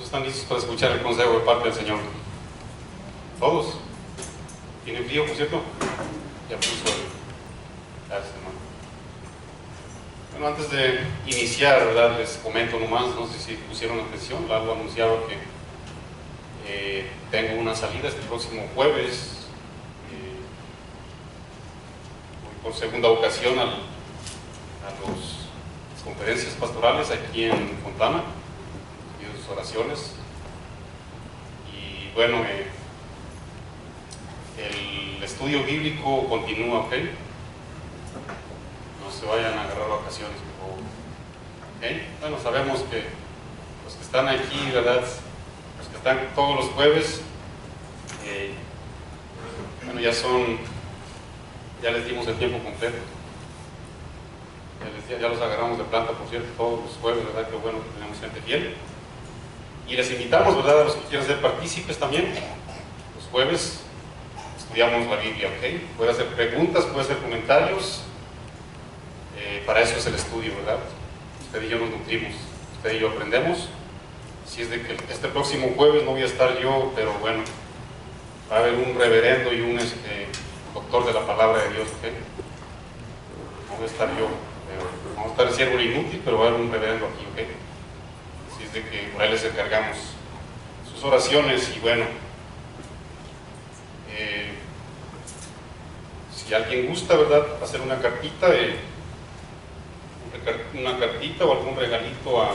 ¿Están listos para escuchar el consejo de parte del Señor? ¿Todos? ¿Tienen frío, por cierto? Ya puso el... Gracias, hermano. Bueno, antes de iniciar, ¿verdad? Les comento nomás, no sé si pusieron atención, Lalo anunciaba que tengo una salida este próximo jueves. Voy por segunda ocasión a las conferencias pastorales aquí en Fontana, y sus oraciones. Y bueno, el estudio bíblico continúa, ¿ok? No se vayan a agarrar vacaciones, por favor. ¿Okay? Bueno, sabemos que los que están aquí, ¿verdad? Los que están todos los jueves, bueno, ya les dimos el tiempo completo. Ya los agarramos de planta, por cierto, todos los jueves, ¿verdad? Qué bueno que tenemos gente fiel. Y les invitamos, ¿verdad? A los que quieran ser partícipes también. Los jueves estudiamos la Biblia, ¿ok? Puede hacer preguntas, puede hacer comentarios. Para eso es el estudio, ¿verdad? Usted y yo nos nutrimos, usted y yo aprendemos. Si es de que este próximo jueves no voy a estar yo, pero bueno, va a haber un reverendo y un doctor de la palabra de Dios, ¿ok? No voy a estar yo, vamos a estar el siervo inútil, pero va a haber un reverendo aquí, ¿ok? Así es de que por ahí les encargamos sus oraciones. Y bueno, si alguien gusta, ¿verdad?, hacer una cartita o algún regalito a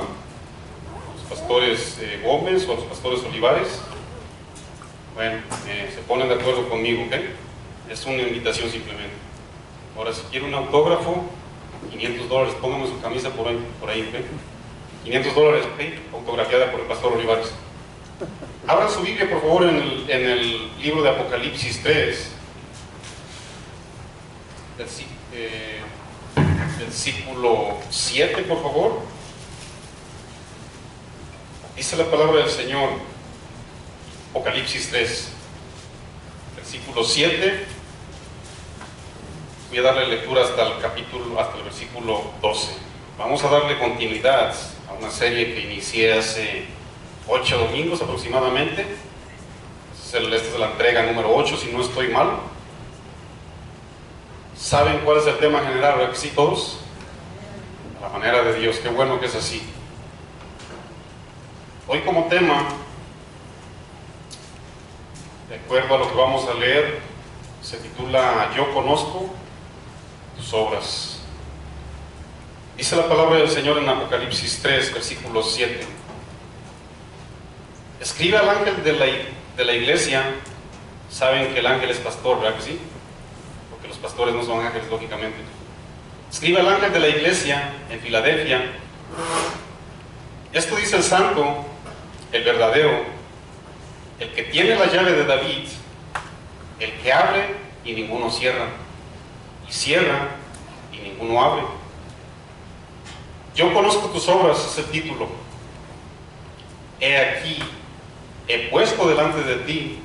los pastores Gómez o a los pastores Olivares, bueno, se ponen de acuerdo conmigo, ¿ok? Es una invitación simplemente. Ahora, si quiere un autógrafo, $500, póngame su camisa por ahí, ¿ok? $500, ¿ok? Autografiada por el pastor Olivares. Abran su Biblia, por favor, en el libro de Apocalipsis 3, versículo 7, por favor. Dice la palabra del Señor, Apocalipsis 3, versículo 7. Voy a darle lectura hasta el versículo 12. Vamos a darle continuidad a una serie que inicié hace 8 domingos aproximadamente. Esta es la entrega número 8, si no estoy mal. ¿Saben cuál es el tema general? ¿Verdad que sí, todos? A la manera de Dios, qué bueno que es así. Hoy como tema, de acuerdo a lo que vamos a leer, se titula Yo conozco tus obras. Dice la palabra del Señor en Apocalipsis 3, versículo 7. Escribe al ángel de la iglesia. Saben que el ángel es pastor, ¿verdad que sí? Porque los pastores no son ángeles, lógicamente. Escribe al ángel de la iglesia en Filadelfia. Esto dice el santo, el verdadero, el que tiene la llave de David, el que abre y ninguno cierra, y cierra y ninguno abre. Yo conozco tus obras, es el título. He aquí, he puesto delante de ti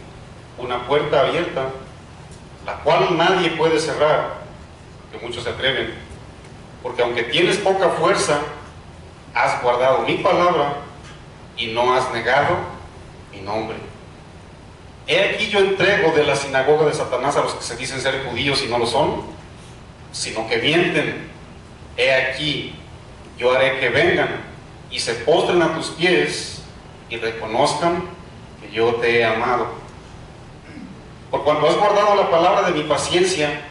una puerta abierta, la cual nadie puede cerrar, que muchos se atreven, porque aunque tienes poca fuerza, has guardado mi palabra y no has negado mi nombre. He aquí yo entrego de la sinagoga de Satanás a los que se dicen ser judíos y no lo son, sino que mienten. He aquí yo haré que vengan y se postren a tus pies y reconozcan que yo te he amado. Por cuanto has guardado la palabra de mi paciencia,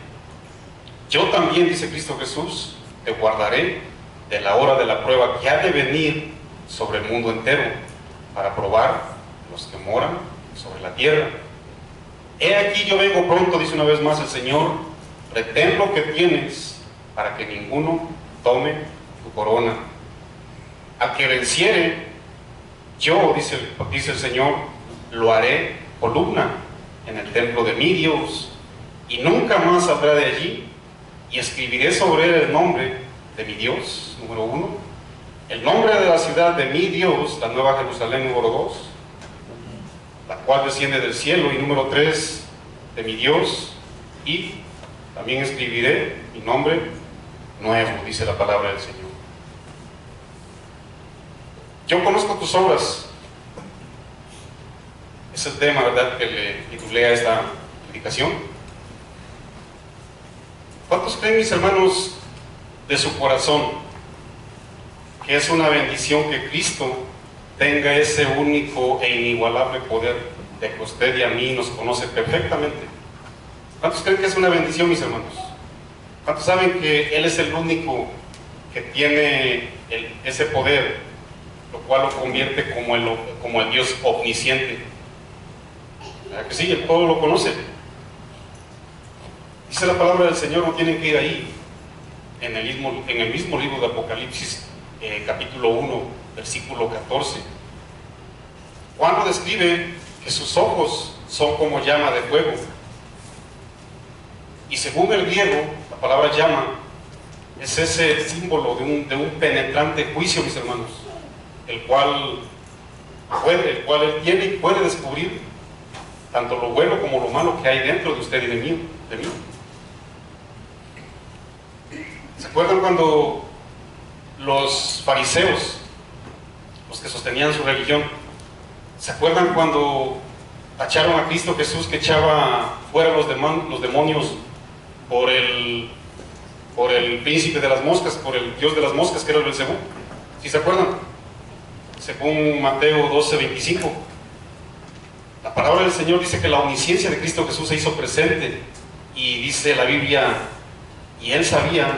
yo también, dice Cristo Jesús, te guardaré de la hora de la prueba que ha de venir sobre el mundo entero, para probar los que moran sobre la tierra. He aquí yo vengo pronto, dice una vez más el Señor. Retén lo que tienes, para que ninguno tome tu corona. Al que venciere, yo, dice el Señor, lo haré columna en el templo de mi Dios, y nunca más saldrá de allí, y escribiré sobre él el nombre de mi Dios, número 1, el nombre de la ciudad de mi Dios, la nueva Jerusalén, número 2, la cual desciende del cielo, y número 3, de mi Dios, y también escribiré mi nombre nuevo, dice la palabra del Señor. Yo conozco tus obras, Es el tema, ¿verdad?, que le titulé a esta predicación. ¿Cuántos creen, mis hermanos, de su corazón, que es una bendición que Cristo tenga ese único e inigualable poder de que usted y a mí nos conoce perfectamente? ¿Cuántos creen que es una bendición, mis hermanos? ¿Cuántos saben que Él es el único que tiene ese poder, lo cual lo convierte como el Dios omnisciente? ¿Verdad que sí? El pueblo lo conoce. Dice la palabra del Señor, no tienen que ir ahí, en el mismo libro de Apocalipsis, capítulo 1, versículo 14. Juan lo describe que sus ojos son como llama de fuego. Y según el griego, la palabra llama es ese símbolo de un penetrante juicio, mis hermanos, el cual Él tiene y puede descubrir tanto lo bueno como lo malo que hay dentro de usted y de mí. ¿Se acuerdan cuando los fariseos, los que sostenían su religión, se acuerdan cuando tacharon a Cristo Jesús que echaba fuera los demonios por el príncipe de las moscas, por el dios de las moscas, que era el Belcebú? ¿Sí se acuerdan? Según Mateo 12:25, la palabra del Señor dice que la omnisciencia de Cristo Jesús se hizo presente, y dice la Biblia, y Él sabía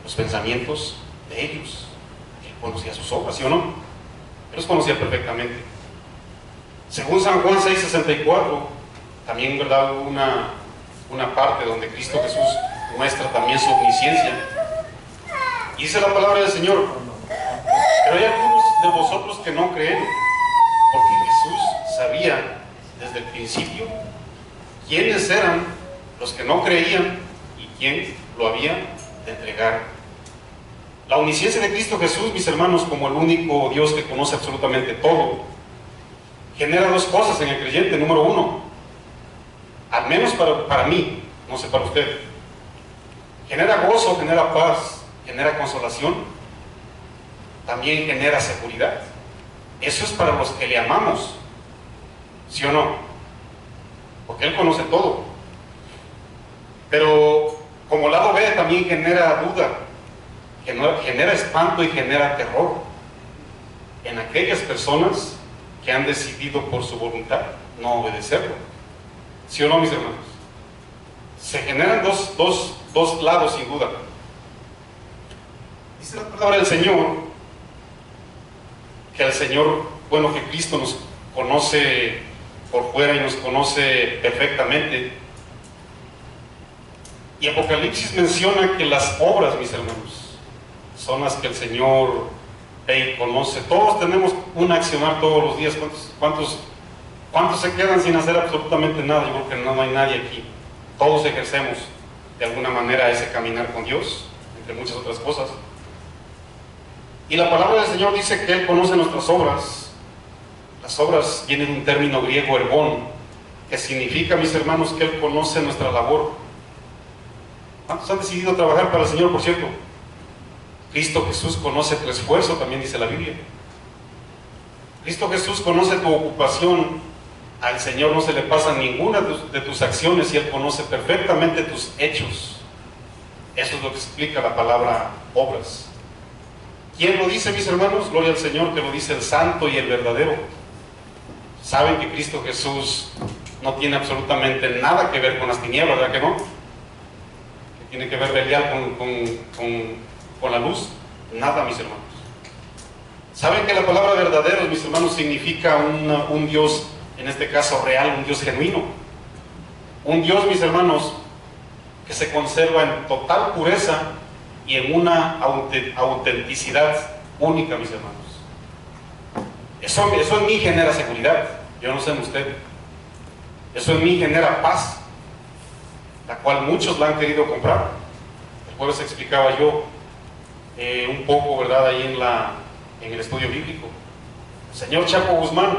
los pensamientos de ellos. Él conocía sus obras, ¿sí o no? Él los conocía perfectamente. Según San Juan 6:64, también, ¿verdad?, una parte donde Cristo Jesús muestra también su omnisciencia. Y dice la palabra del Señor: pero hay algunos de vosotros que no creen, porque Jesús sabía desde el principio quiénes eran los que no creían y quién lo había de entregar. La omnisciencia de Cristo Jesús, mis hermanos, como el único Dios que conoce absolutamente todo, genera dos cosas en el creyente. Número uno, al menos para mí, no sé para usted, genera gozo, genera paz, genera consolación, también genera seguridad. Eso es para los que le amamos, ¿sí o no? Porque Él conoce todo. Pero como lado B, también genera duda, genera espanto y genera terror en aquellas personas que han decidido por su voluntad no obedecerlo. ¿Sí o no, mis hermanos? Se generan dos lados, sin duda. Dice la palabra del Señor que que Cristo nos conoce por fuera y nos conoce perfectamente. Y Apocalipsis menciona que las obras, mis hermanos, son las que el Señor ve y conoce. Todos tenemos un accionar todos los días. ¿Cuántos se quedan sin hacer absolutamente nada? Yo creo que no hay nadie aquí. Todos ejercemos de alguna manera ese caminar con Dios, entre muchas otras cosas. Y la palabra del Señor dice que Él conoce nuestras obras. Las obras vienen de un término griego, ergón, que significa, mis hermanos, que Él conoce nuestra labor. ¿Cuántos han decidido trabajar para el Señor, por cierto? Cristo Jesús conoce tu esfuerzo, también dice la Biblia. Cristo Jesús conoce tu ocupación. Al Señor no se le pasa ninguna de tus acciones, y Él conoce perfectamente tus hechos. Eso es lo que explica la palabra obras. ¿Quién lo dice, mis hermanos? Gloria al Señor, que lo dice el santo y el verdadero. Saben que Cristo Jesús no tiene absolutamente nada que ver con las tinieblas, ¿verdad que no? Que tiene que ver pelear con la luz. Nada, mis hermanos. Saben que la palabra verdadero, mis hermanos, significa un Dios, en este caso real, un Dios genuino. Un Dios, mis hermanos, que se conserva en total pureza y en una autenticidad única, mis hermanos. Eso en mí genera seguridad. Yo no sé en usted. Eso en mí genera paz, la cual muchos la han querido comprar. El jueves explicaba yo un poco, ¿verdad?, ahí en el estudio bíblico. Señor Chapo Guzmán,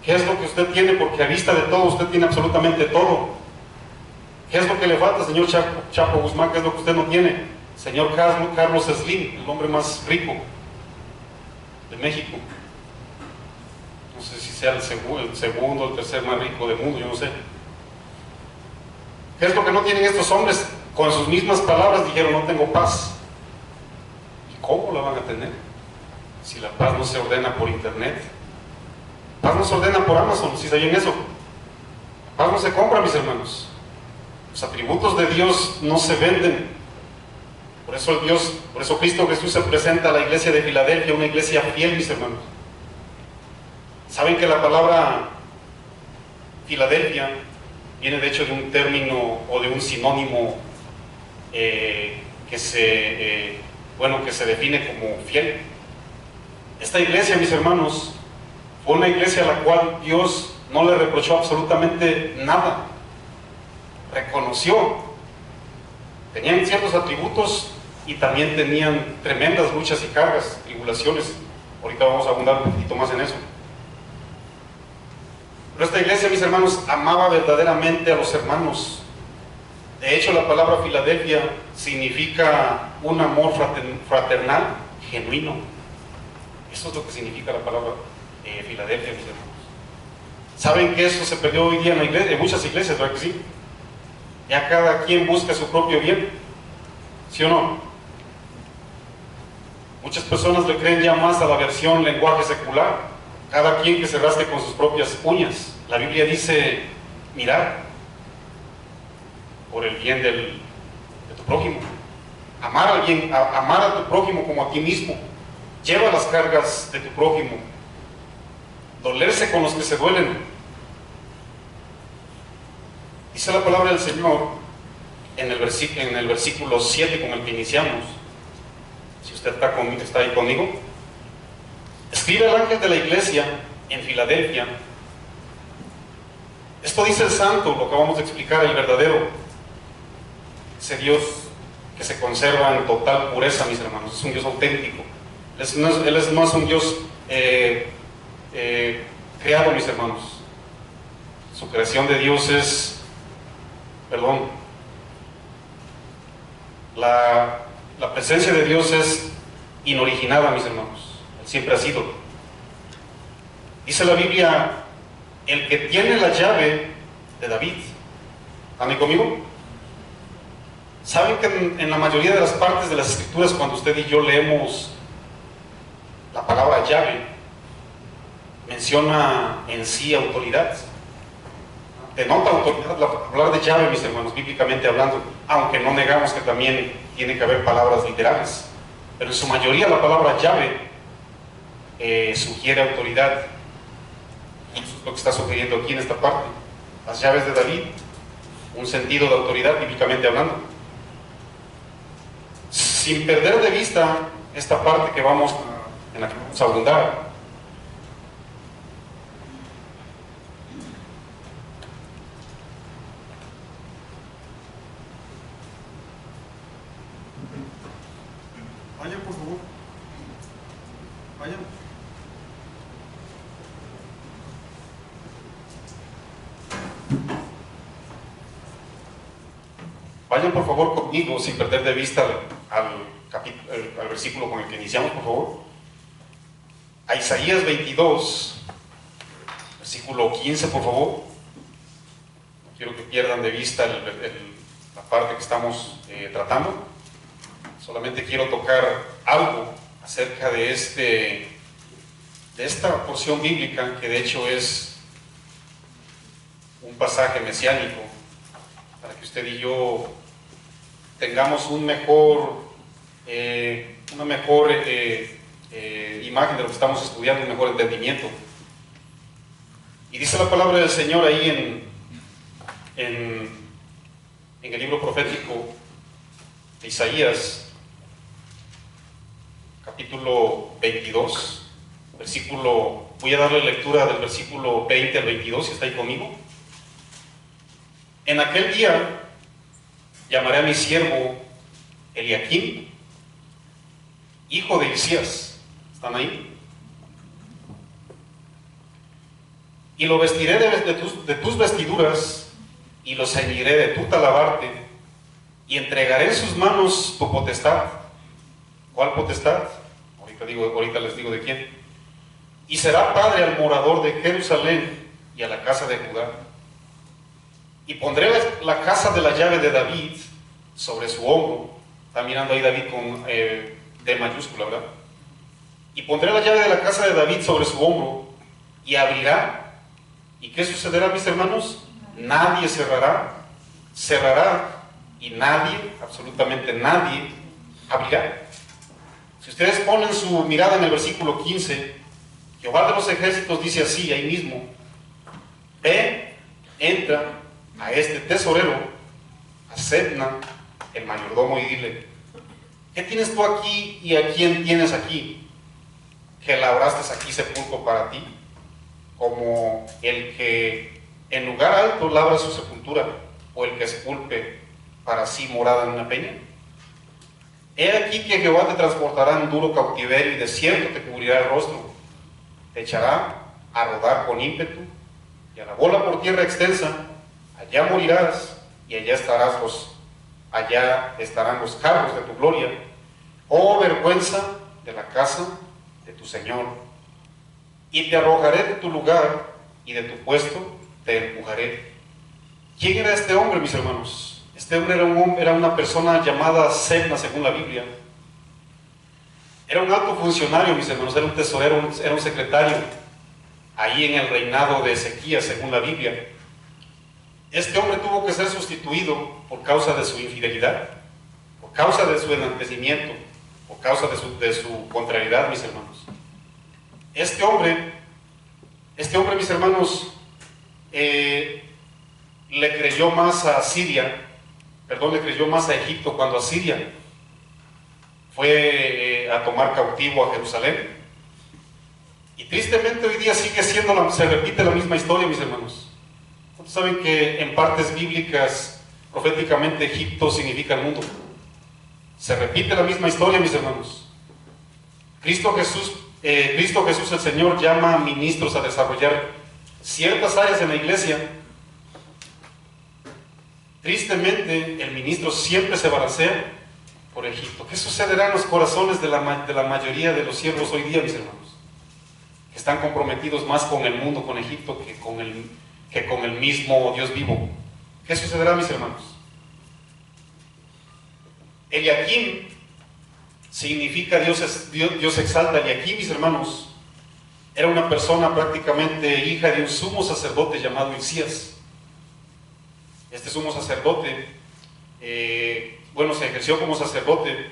¿qué es lo que usted tiene? Porque a vista de todo, usted tiene absolutamente todo. ¿Qué es lo que le falta, señor Chapo Guzmán? ¿Qué es lo que usted no tiene? Señor Carlos Slim, el hombre más rico de México. no sé si sea el segundo o el tercer más rico del mundo, yo no sé. ¿Qué es lo que no tienen estos hombres? Con sus mismas palabras dijeron, no tengo paz. ¿Y cómo la van a tener? Si la paz no se ordena por internet. La paz no se ordena por Amazon, si sabían eso. La paz no se compra, mis hermanos. Los atributos de Dios no se venden. Por eso Cristo Jesús se presenta a la iglesia de Filadelfia, una iglesia fiel, mis hermanos. Saben que la palabra Filadelfia viene de hecho de un término o de un sinónimo que se define como fiel. Esta iglesia, mis hermanos, fue una iglesia a la cual Dios no le reprochó absolutamente nada. Reconoció. Tenían ciertos atributos y también tenían tremendas luchas y cargas, tribulaciones. Ahorita vamos a abundar un poquito más en eso. Pero esta iglesia, mis hermanos, amaba verdaderamente a los hermanos. De hecho, la palabra Filadelfia significa un amor fraternal genuino. Eso es lo que significa la palabra Filadelfia, mis hermanos. ¿Saben que eso se perdió hoy día en muchas iglesias, verdad que sí? Ya cada quien busca su propio bien, ¿sí o no? Muchas personas le creen ya más a la versión lenguaje secular. Cada quien que se rasque con sus propias uñas. La Biblia dice, mirar por el bien de tu prójimo. Amar a tu prójimo como a ti mismo. Lleva las cargas de tu prójimo. Dolerse con los que se duelen. Dice la palabra del Señor en el versículo 7 con el que iniciamos. Si usted está ahí conmigo. Escribe al ángel de la iglesia en Filadelfia. Esto dice el santo, lo que vamos a explicar, el verdadero. Ese Dios que se conserva en total pureza, mis hermanos. Es un Dios auténtico. Él no es un Dios creado, mis hermanos. Su creación de Dios es, la presencia de Dios es inoriginada, mis hermanos. Él siempre ha sido. Dice la Biblia, el que tiene la llave de David. ¿Están ahí conmigo? ¿Saben que en la mayoría de las partes de las escrituras, cuando usted y yo leemos la palabra llave, menciona en sí autoridad? Denota autoridad hablar de llave, mis hermanos, bíblicamente hablando, aunque no negamos que también tiene que haber palabras literales, pero en su mayoría la palabra llave sugiere autoridad. Y eso es lo que está sugiriendo aquí en esta parte. Las llaves de David, un sentido de autoridad bíblicamente hablando. Sin perder de vista esta parte en la que vamos a abundar. Vayan, por favor. Vayan. Vayan por favor conmigo, sin perder de vista al versículo con el que iniciamos, por favor. A Isaías 22, versículo 15, por favor. No quiero que pierdan de vista la parte que estamos tratando. Solamente quiero tocar algo acerca de esta porción bíblica, que de hecho es un pasaje mesiánico, para que usted y yo tengamos una mejor imagen de lo que estamos estudiando, un mejor entendimiento. Y dice la palabra del Señor ahí en el libro profético de Isaías, capítulo 22, voy a darle lectura del versículo 20 al 22, si está ahí conmigo. En aquel día llamaré a mi siervo Eliaquim, hijo de Hilcías. ¿Están ahí? Y lo vestiré de tus vestiduras y lo ceñiré de tu talabarte y entregaré en sus manos tu potestad. ¿Cuál potestad? Ahorita les digo de quién. y será padre al morador de Jerusalén y a la casa de Judá. Y pondré la casa de la llave de David sobre su hombro. Está mirando ahí David con D mayúscula, ¿verdad? Y pondré la llave de la casa de David sobre su hombro y abrirá. ¿Y qué sucederá, mis hermanos? Nadie cerrará. Cerrará y nadie, absolutamente nadie, abrirá. Si ustedes ponen su mirada en el versículo 15, Jehová de los ejércitos dice así, ahí mismo: ve, entra a este tesorero, a Sebna, el mayordomo, y dile: ¿qué tienes tú aquí y a quién tienes aquí? Que labraste aquí sepulcro para ti, como el que en lugar alto labra su sepultura, o el que esculpe para sí morada en una peña. He aquí que Jehová te transportará en duro cautiverio y desierto te cubrirá el rostro, te echará a rodar con ímpetu y a la bola por tierra extensa. Allá morirás y allá estarán los carros de tu gloria. Oh vergüenza de la casa de tu Señor. Y te arrojaré de tu lugar y de tu puesto te empujaré. ¿Quién era este hombre, mis hermanos? Este hombre era una persona llamada Sebna, según la Biblia. Era un alto funcionario, mis hermanos, era un tesorero, era un secretario, ahí en el reinado de Ezequías, según la Biblia. Este hombre tuvo que ser sustituido por causa de su infidelidad, por causa de su enaltecimiento, por causa de su contrariedad, mis hermanos. Este hombre, mis hermanos, le creyó más a Egipto cuando Asiria fue a tomar cautivo a Jerusalén. Y tristemente hoy día se repite la misma historia, mis hermanos. Ustedes saben que en partes bíblicas, proféticamente, Egipto significa el mundo. Se repite la misma historia, mis hermanos. Cristo Jesús el Señor llama a ministros a desarrollar ciertas áreas en la iglesia. Tristemente, el ministro siempre se balancea por Egipto. ¿Qué sucederá en los corazones de la mayoría de los siervos hoy día, mis hermanos? Que están comprometidos más con el mundo, con Egipto, que con el mismo Dios vivo. ¿Qué sucederá, mis hermanos? Eliakim significa Dios exalta. Eliakim, mis hermanos, era una persona prácticamente hija de un sumo sacerdote llamado Hilcías. Este sumo sacerdote, se ejerció como sacerdote,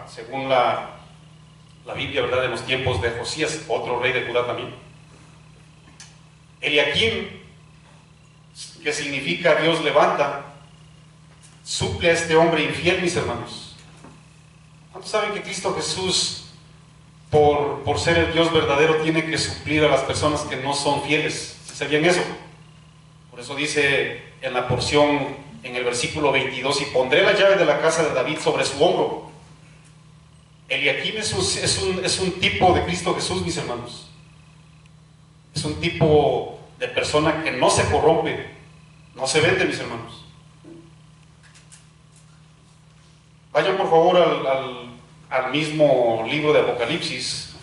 según la Biblia, ¿verdad?, en los tiempos de Josías, otro rey de Judá también. Eliakim, que significa Dios levanta, suple a este hombre infiel, mis hermanos. ¿Cuántos saben que Cristo Jesús, por ser el Dios verdadero, tiene que suplir a las personas que no son fieles? ¿Sabían eso? Por eso dice en la porción, en el versículo 22, y pondré la llave de la casa de David sobre su hombro. Eliakim es un tipo de Cristo Jesús, mis hermanos. Es un tipo de persona que no se corrompe, no se vende, mis hermanos. Vayan por favor al mismo libro de Apocalipsis.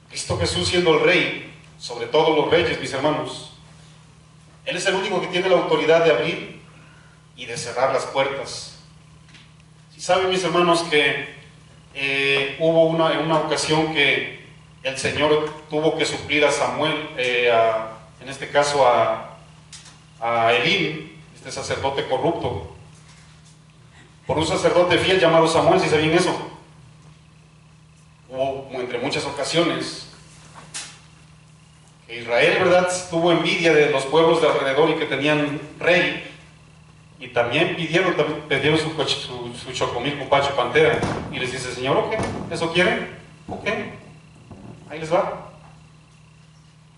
Cristo Jesús, siendo el rey sobre todos los reyes, mis hermanos, Él es el único que tiene la autoridad de abrir y de cerrar las puertas. Si saben, mis hermanos, que hubo en una ocasión que el Señor tuvo que suplir a Samuel, en este caso a Elí, este sacerdote corrupto, por un sacerdote fiel llamado Samuel. ¿Si sabían eso? Hubo, entre muchas ocasiones, que Israel, ¿verdad?, tuvo envidia de los pueblos de alrededor y que tenían rey, y también pidieron su chocomil, cupacho, pantera, y les dice: Señor, ¿ok? ¿Eso quieren? ¿Ok? Ahí les va.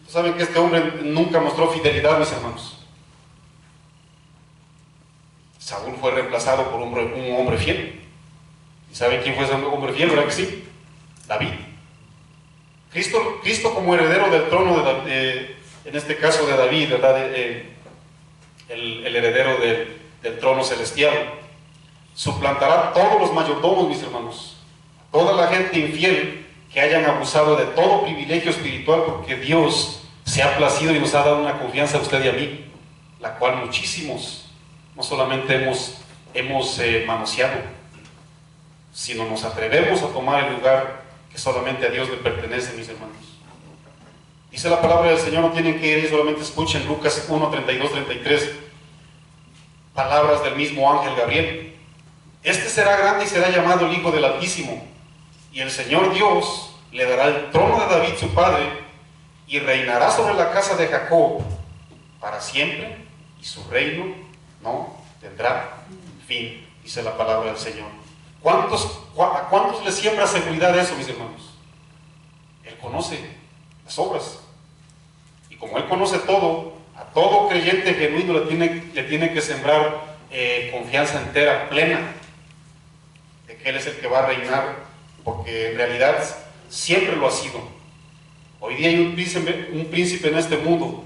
¿Saben que este hombre nunca mostró fidelidad, mis hermanos? Saúl fue reemplazado por un hombre fiel. ¿Y saben quién fue ese hombre fiel? ¿Verdad que sí? David. Cristo como heredero del trono, en este caso de David, ¿verdad? El heredero del trono celestial, suplantará todos los mayordomos, mis hermanos, toda la gente infiel que hayan abusado de todo privilegio espiritual, porque Dios se ha placido y nos ha dado una confianza a usted y a mí, la cual muchísimos no solamente hemos manoseado, sino nos atrevemos a tomar el lugar que solamente a Dios le pertenece, mis hermanos. Dice la palabra del Señor, no tienen que ir, solamente escuchen Lucas 1, 32, 33, palabras del mismo ángel Gabriel. Este será grande y será llamado el Hijo del Altísimo, y el Señor Dios le dará el trono de David su padre, y reinará sobre la casa de Jacob para siempre, y su reino no tendrá fin, dice la palabra del Señor. ¿A cuántos les siembra seguridad eso, mis hermanos? Él conoce las obras, y como Él conoce todo, a todo creyente genuino le tiene que sembrar confianza entera, plena, de que Él es el que va a reinar, porque en realidad siempre lo ha sido. Hoy día hay un príncipe en este mundo.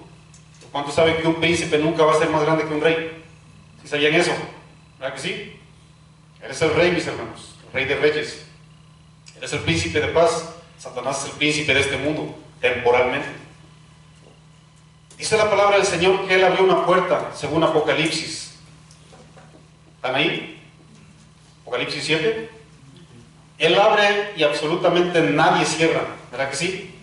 ¿Cuántos saben que un príncipe nunca va a ser más grande que un rey? ¿Sí sabían eso? ¿Verdad que sí? Eres el rey, mis hermanos, el rey de reyes. Eres el príncipe de paz. Satanás es el príncipe de este mundo, temporalmente. Dice la palabra del Señor que Él abrió una puerta, según Apocalipsis. ¿Están ahí? Apocalipsis 7. Él abre y absolutamente nadie cierra, ¿verdad que sí?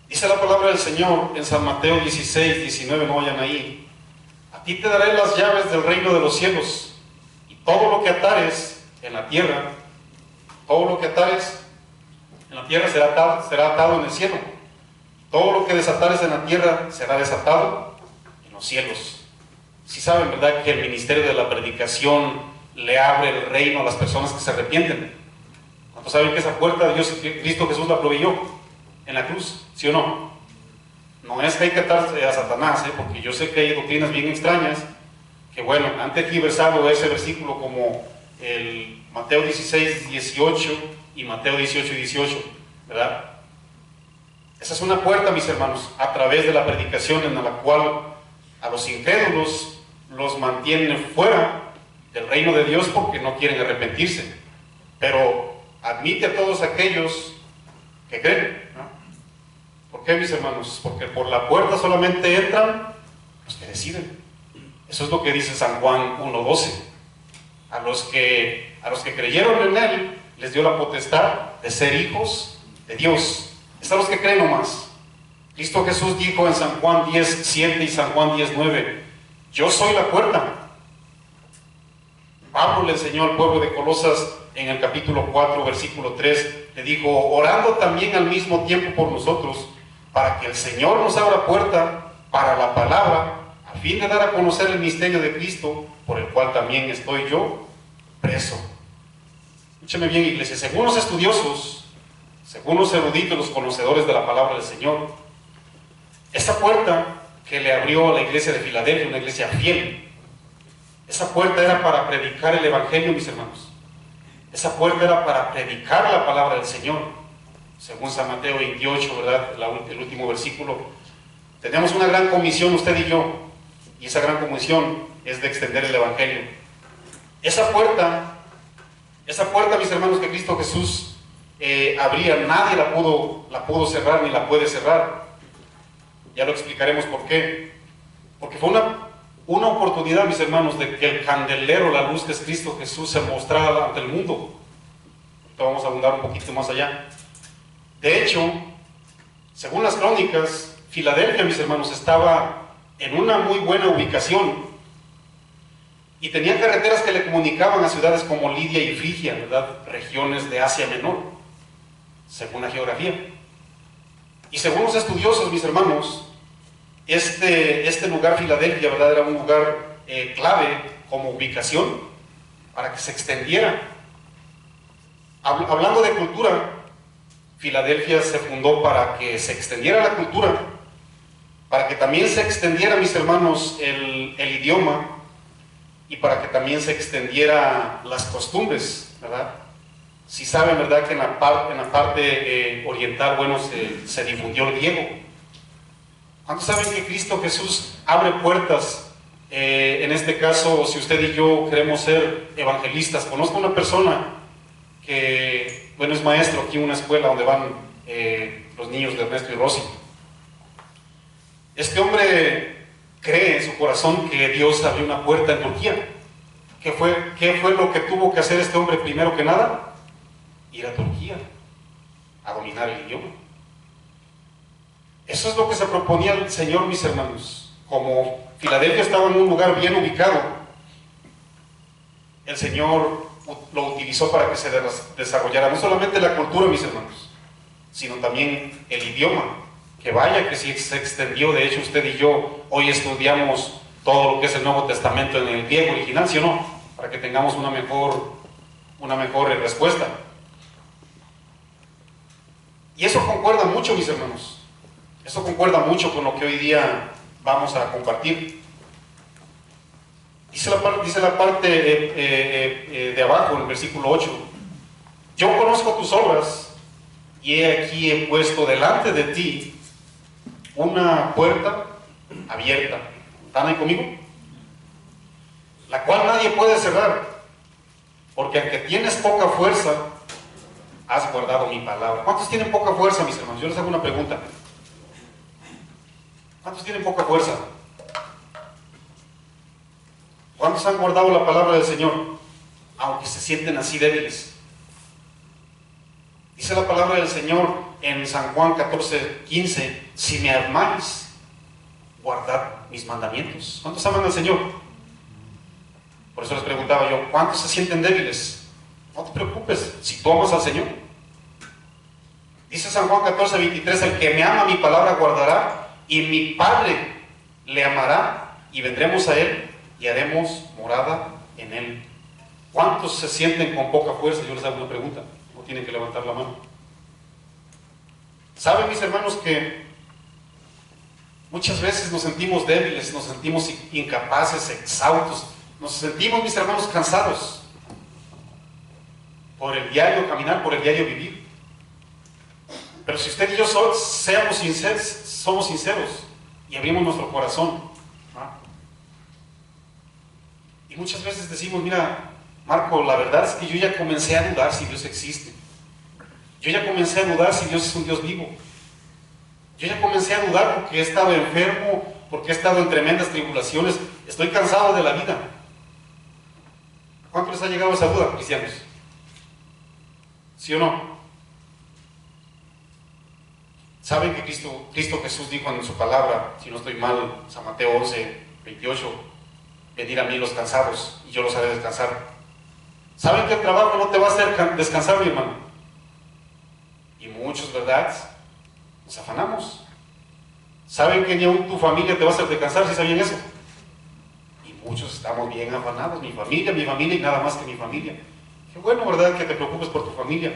Dice la palabra del Señor en San Mateo 16, 19, no vayan ahí. A ti te daré las llaves del reino de los cielos, y todo lo que atares en la tierra, todo lo que atares en la tierra será atado en el cielo. Todo lo que desatares en la tierra será desatado en los cielos. Si saben, ¿verdad?, que el ministerio de la predicación le abre el reino a las personas que se arrepienten. ¿Cuántos saben que esa puerta Dios, Cristo Jesús la proveyó en la cruz? ¿Sí o no? No es que hay que atarse a Satanás, porque yo sé que hay doctrinas bien extrañas, que bueno, han tergiversado ese versículo como el Mateo 16, 18 y Mateo 18, 18, ¿verdad? Esa es una puerta, mis hermanos, a través de la predicación en la cual a los incrédulos los mantienen fuera del reino de Dios porque no quieren arrepentirse, pero admite a todos aquellos que creen, ¿no? ¿Por qué, mis hermanos? Porque por la puerta solamente entran los que deciden. Eso es lo que dice San Juan 1:12. A los que creyeron en Él les dio la potestad de ser hijos de Dios. Es a los que creen nomás. Cristo Jesús dijo en San Juan 10:7 y San Juan 10:9: yo soy la puerta. Pablo le enseñó al pueblo de Colosas en el capítulo 4, versículo 3, le dijo, orando también al mismo tiempo por nosotros, para que el Señor nos abra puerta para la palabra, a fin de dar a conocer el misterio de Cristo, por el cual también estoy yo preso. Escúchame bien, iglesia, según los estudiosos, según los eruditos, los conocedores de la palabra del Señor, esa puerta que le abrió a la iglesia de Filadelfia, una iglesia fiel, esa puerta era para predicar el evangelio, mis hermanos. Esa puerta era para predicar la palabra del Señor. Según San Mateo 28, ¿verdad?, el último versículo. Tenemos una gran comisión, usted y yo, y esa gran comisión es de extender el evangelio. Esa puerta, mis hermanos, que Cristo Jesús abría, nadie la pudo cerrar ni la puede cerrar. Ya lo explicaremos por qué. Porque fue una oportunidad, mis hermanos, de que el candelero, la luz que es Cristo Jesús, se mostrara ante el mundo. Ahorita vamos a abundar un poquito más allá. De hecho, según las crónicas, Filadelfia, mis hermanos, estaba en una muy buena ubicación y tenía carreteras que le comunicaban a ciudades como Lidia y Frigia, ¿verdad?, regiones de Asia Menor, según la geografía. Y según los estudiosos, mis hermanos, este lugar, Filadelfia, ¿verdad?, era un lugar clave como ubicación para que se extendiera. Hablando de cultura, Filadelfia se fundó para que se extendiera la cultura, para que también se extendiera, mis hermanos, el idioma, y para que también se extendiera las costumbres, ¿verdad? Si saben, ¿verdad?, que en la parte oriental, bueno, se difundió el griego. ¿Cuántos saben que Cristo Jesús abre puertas? En este caso, si usted y yo queremos ser evangelistas, conozco una persona que bueno, es maestro aquí en una escuela donde van los niños de Ernesto y Rosy. Este hombre cree en su corazón que Dios abrió una puerta en Turquía. ¿Qué fue lo que tuvo que hacer este hombre primero que nada? Ir a Turquía, a dominar el idioma. Eso es lo que se proponía el Señor, mis hermanos. Como Filadelfia estaba en un lugar bien ubicado, el Señor lo utilizó para que se desarrollara no solamente la cultura, mis hermanos, sino también el idioma, que vaya que sí se extendió. De hecho, usted y yo hoy estudiamos todo lo que es el Nuevo Testamento en el griego original, ¿sí o no? Para que tengamos una mejor respuesta. Y eso concuerda mucho, mis hermanos. Eso concuerda mucho con lo que hoy día vamos a compartir. Dice la parte de abajo, en el versículo 8. Yo conozco tus obras y he aquí he puesto delante de ti una puerta abierta. ¿Están ahí conmigo? La cual nadie puede cerrar, porque aunque tienes poca fuerza, has guardado mi palabra. ¿Cuántos tienen poca fuerza, mis hermanos? Yo les hago una pregunta. ¿Cuántos tienen poca fuerza? ¿Cuántos han guardado la palabra del Señor, aunque se sienten así débiles? Dice la palabra del Señor en San Juan 14:15: si me amáis, guardad mis mandamientos. ¿Cuántos aman al Señor? Por eso les preguntaba yo, ¿cuántos se sienten débiles? No te preocupes, si tú amas al Señor. Dice San Juan 14:23: el que me ama mi palabra guardará, y mi Padre le amará, y vendremos a Él y haremos morada en Él. ¿Cuántos se sienten con poca fuerza? Yo les hago una pregunta, no tienen que levantar la mano. ¿Saben, mis hermanos, que muchas veces nos sentimos débiles, nos sentimos incapaces, exhaustos, nos sentimos, mis hermanos, cansados por el diario caminar, por el diario vivir? Pero si usted y yo somos sinceros y abrimos nuestro corazón, ¿no? Y muchas veces decimos, mira, Marco, la verdad es que yo ya comencé a dudar si Dios existe. Yo ya comencé a dudar si Dios es un Dios vivo. Yo ya comencé a dudar porque he estado enfermo, porque he estado en tremendas tribulaciones. Estoy cansado de la vida. ¿Cuánto les ha llegado esa duda, cristianos? ¿Sí o no? ¿Saben que Cristo Jesús dijo en su palabra, si no estoy mal, San Mateo 11:28, venid a mí los cansados y yo los haré descansar? ¿Saben que el trabajo no te va a hacer descansar, mi hermano? Y muchos, ¿verdad?, nos afanamos. ¿Saben que ni aún tu familia te va a hacer descansar? ¿Sí sabían eso? Y muchos estamos bien afanados, mi familia y nada más que mi familia. Qué bueno, ¿verdad?, que te preocupes por tu familia,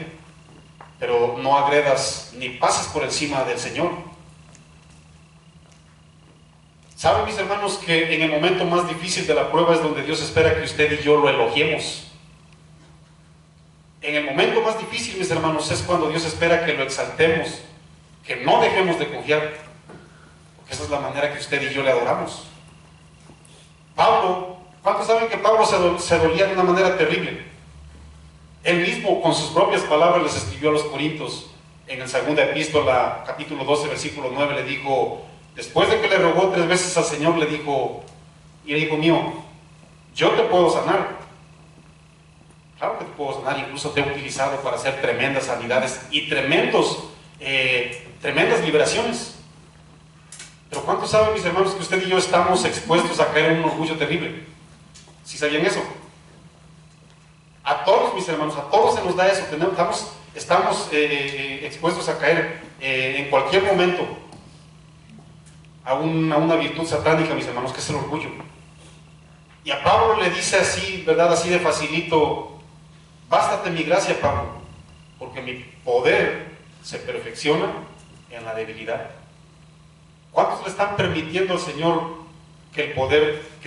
pero no agredas ni pases por encima del Señor. ¿Saben, mis hermanos, que en el momento más difícil de la prueba es donde Dios espera que usted y yo lo elogiemos? En el momento más difícil, mis hermanos, es cuando Dios espera que lo exaltemos, que no dejemos de confiar, porque esa es la manera que usted y yo le adoramos. Pablo, ¿cuántos saben que Pablo se dolía de una manera terrible? Él mismo, con sus propias palabras, les escribió a los Corintios en el segunda epístola, capítulo 12, versículo 9, le dijo, después de que le rogó 3 veces al Señor, le dijo, hijo mío, yo te puedo sanar. Claro que te puedo sanar, incluso te he utilizado para hacer tremendas sanidades y tremendas liberaciones. Pero ¿cuántos saben, mis hermanos, que usted y yo estamos expuestos a caer en un orgullo terrible? ¿Sí sabían eso? A todos, mis hermanos, a todos se nos da eso. Estamos expuestos a caer en cualquier momento a una virtud satánica, mis hermanos, que es el orgullo. Y a Pablo le dice así, ¿verdad?, así de facilito, bástate mi gracia, Pablo, porque mi poder se perfecciona en la debilidad. ¿Cuántos le están permitiendo al Señor que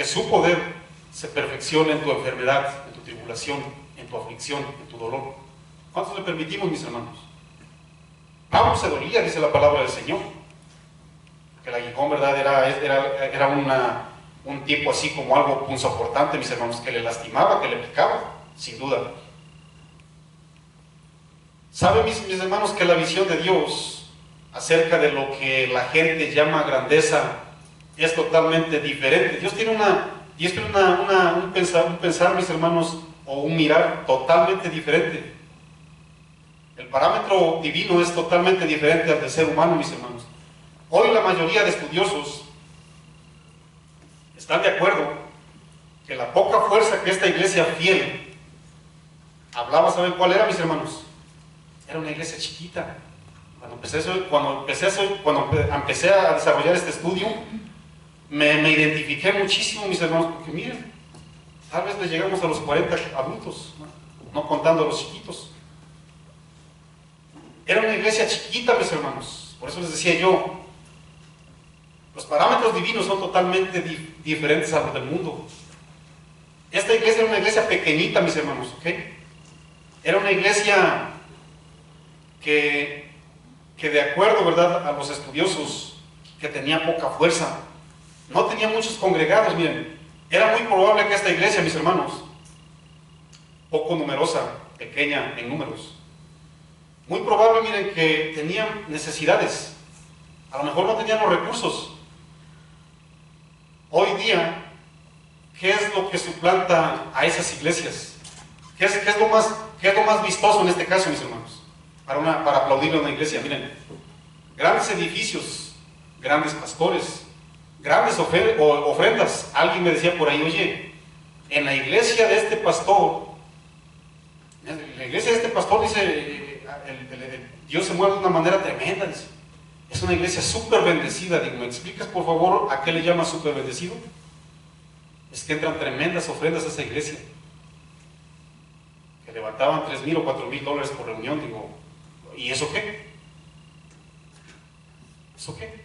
su poder se perfeccione en tu enfermedad, en tu tribulación, en tu aflicción, en tu dolor? ¿Cuántos le permitimos, mis hermanos? Pablo se dolía, dice la palabra del Señor, que el aguijón, ¿verdad?, era un tipo así como algo punzocortante, mis hermanos, que le lastimaba, que le picaba, sin duda. ¿Saben mis hermanos que la visión de Dios acerca de lo que la gente llama grandeza es totalmente diferente? Dios tiene un pensar, mis hermanos, o un mirar totalmente diferente. El parámetro divino es totalmente diferente al del ser humano, mis hermanos. Hoy la mayoría de estudiosos están de acuerdo que la poca fuerza que esta iglesia fiel hablaba, ¿saben cuál era, mis hermanos? Era una iglesia chiquita. Cuando empecé a desarrollar este estudio, me identifiqué muchísimo, mis hermanos, porque miren, tal vez le llegamos a los 40 adultos, no contando a los chiquitos. Era una iglesia chiquita, mis hermanos. Por eso les decía yo, los parámetros divinos son totalmente diferentes a los del mundo. Esta iglesia era una iglesia pequeñita, mis hermanos, ¿ok? Era una iglesia que de acuerdo, ¿verdad?, a los estudiosos, que tenía poca fuerza. No tenía muchos congregados, miren. Era muy probable que esta iglesia, mis hermanos, poco numerosa, pequeña en números, muy probable, miren, que tenían necesidades. A lo mejor no tenían los recursos. Hoy día, ¿qué es lo que suplanta a esas iglesias? ¿Qué es lo más vistoso en este caso, mis hermanos? Para aplaudirle a una iglesia, miren, grandes edificios, grandes pastores, grandes ofrendas. Alguien me decía por ahí, oye, en la iglesia de este pastor, dice, Dios se mueve de una manera tremenda, dice. Es una iglesia súper bendecida. Digo, ¿me explicas por favor a qué le llama súper bendecido? Es que entran tremendas ofrendas a esa iglesia, que levantaban $3,000 o $4,000 por reunión. Digo, ¿y eso qué? ¿Eso qué?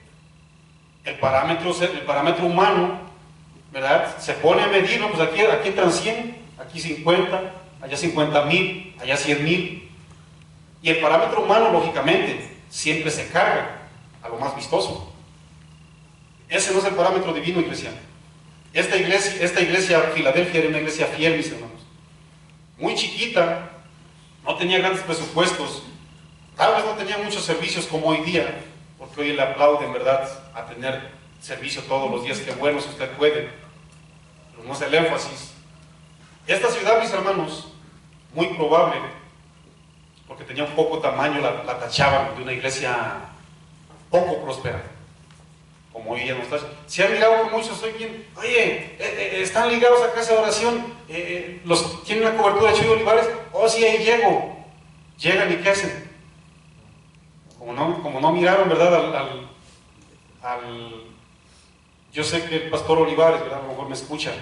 El parámetro humano, ¿verdad? Se pone a medir, ¿no? Pues aquí entran 100, aquí 50, allá 50,000, allá 100,000. Y el parámetro humano, lógicamente, siempre se carga a lo más vistoso. Ese no es el parámetro divino, iglesia. Esta iglesia Filadelfia era una iglesia fiel, mis hermanos. Muy chiquita, no tenía grandes presupuestos, tal vez no tenía muchos servicios como hoy día, porque hoy le aplauden, ¿verdad?, a tener servicio todos los días. Que bueno, si usted puede, pero no es el énfasis. Esta ciudad, mis hermanos, muy probable, porque tenía un poco tamaño, la tachaban de una iglesia poco próspera, como hoy ya no está. Si han mirado con muchos hoy bien, oye, están ligados a casa de oración, tienen una cobertura de Chuy Olivares, oh sí, ahí llego. Llegan y ¿qué hacen? Como no miraron, ¿verdad?, yo sé que el pastor Olivares, ¿verdad?, a lo mejor me escucha.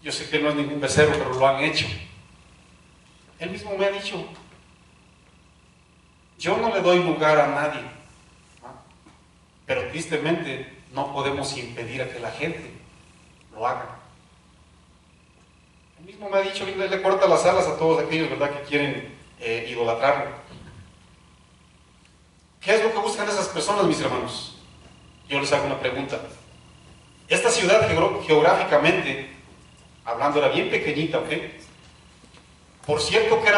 Yo sé que él no es ningún becerro, pero lo han hecho. Él mismo me ha dicho, yo no le doy lugar a nadie, ¿no?, pero tristemente no podemos impedir a que la gente lo haga. Él mismo me ha dicho, él le corta las alas a todos aquellos, ¿verdad?, que quieren idolatrarlo. ¿Qué es lo que buscan esas personas, mis hermanos? Yo les hago una pregunta. Esta ciudad geográficamente hablando era bien pequeñita, ¿ok? Por cierto que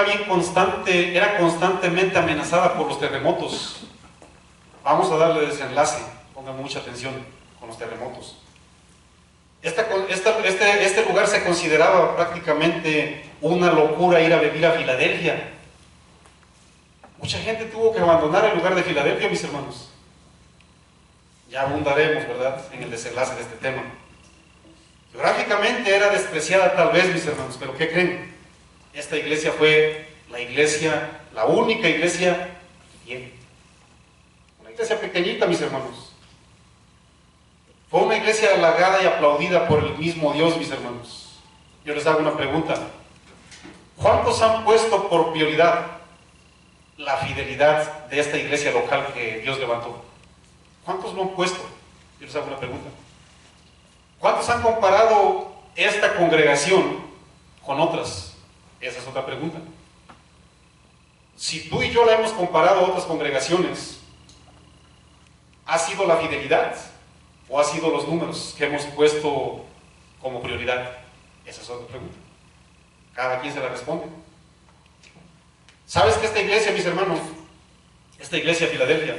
era constantemente amenazada por los terremotos. Vamos a darle desenlace, pongan mucha atención con los terremotos. Este lugar se consideraba prácticamente una locura ir a vivir a Filadelfia. Mucha gente tuvo que abandonar el lugar de Filadelfia, mis hermanos. Ya abundaremos, ¿verdad?, en el desenlace de este tema. Geográficamente era despreciada tal vez, mis hermanos, pero ¿qué creen? Esta iglesia fue la única iglesia fiel. Una iglesia pequeñita, mis hermanos. Fue una iglesia halagada y aplaudida por el mismo Dios, mis hermanos. Yo les hago una pregunta. ¿Cuántos han puesto por prioridad la fidelidad de esta iglesia local que Dios levantó? ¿Cuántos lo han puesto? Yo les hago una pregunta. ¿Cuántos han comparado esta congregación con otras? Esa es otra pregunta. Si tú y yo la hemos comparado a otras congregaciones, ¿ha sido la fidelidad o ha sido los números que hemos puesto como prioridad? Esa es otra pregunta. Cada quien se la responde. ¿Sabes que esta iglesia, mis hermanos, esta iglesia de Filadelfia,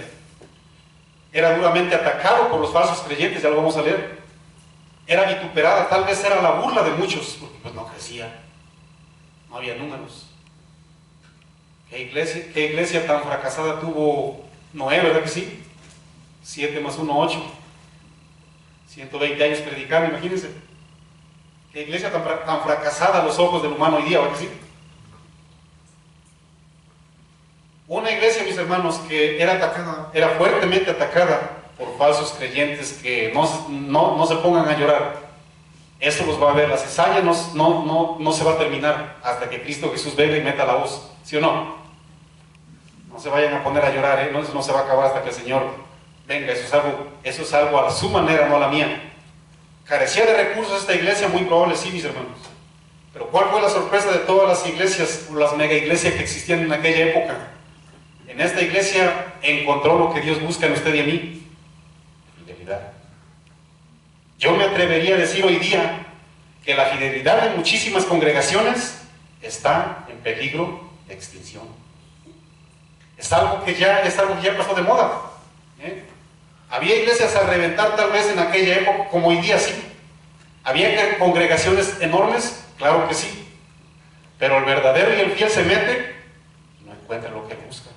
era duramente atacado por los falsos creyentes? Ya lo vamos a leer. Era vituperada, tal vez era la burla de muchos, porque pues no crecía, no había números. ¿Qué iglesia tan fracasada tuvo Noé, verdad que sí? 7 más 1, 8. 120 años predicando, imagínense. Qué iglesia tan fracasada a los ojos del humano hoy día, ¿verdad que sí? Una iglesia, mis hermanos, que era atacada, era fuertemente atacada por falsos creyentes que no se pongan a llorar. Eso los va a ver, la cizaña no se va a terminar hasta que Cristo Jesús venga y meta la voz, ¿sí o no? No se vayan a poner a llorar, no se va a acabar hasta que el Señor venga. Eso es algo a su manera, no a la mía. ¿Carecía de recursos esta iglesia? Muy probable sí, mis hermanos. Pero ¿cuál fue la sorpresa de todas las iglesias, las mega iglesias que existían en aquella época? En esta iglesia encontró lo que Dios busca en usted y en mí: fidelidad. Yo me atrevería a decir hoy día que la fidelidad de muchísimas congregaciones está en peligro de extinción. Es algo que ya pasó de moda. Había iglesias a reventar tal vez en aquella época, como hoy día sí. ¿Había congregaciones enormes? Claro que sí. Pero el verdadero y el fiel se mete y no encuentra lo que busca.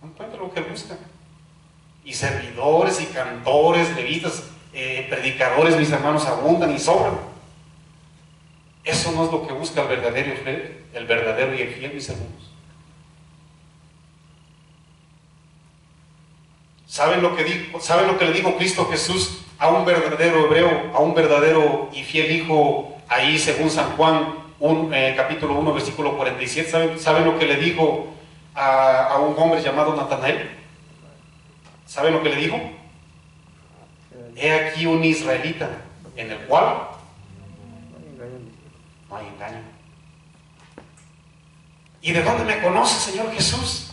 No encuentra lo que busca. Y servidores y cantores, levitas, predicadores, mis hermanos, abundan y sobran. Eso no es lo que busca el verdadero y el fiel, mis hermanos. ¿Saben lo que le dijo Cristo Jesús a un verdadero hebreo, a un verdadero y fiel hijo, ahí según San Juan, capítulo 1, versículo 47? ¿Saben lo que le dijo a un hombre llamado Natanael? ¿Saben lo que le dijo? He aquí un israelita en el cual no hay engaño. ¿Y de dónde me conoce, Señor Jesús?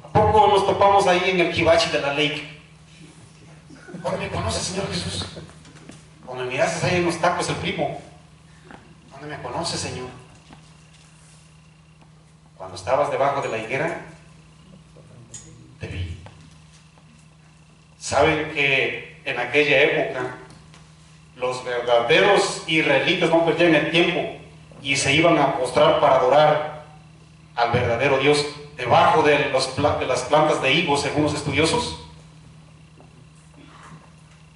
¿A poco nos topamos ahí en el kibachi de la ley? ¿Dónde me conoce, Señor Jesús? ¿O me miraste ahí en los tacos el primo? ¿Dónde me conoce, Señor? Cuando estabas debajo de la higuera, te vi. ¿Saben que en aquella época los verdaderos israelitas no perdían el tiempo y se iban a postrar para adorar al verdadero Dios debajo de las plantas de higos, según los estudiosos?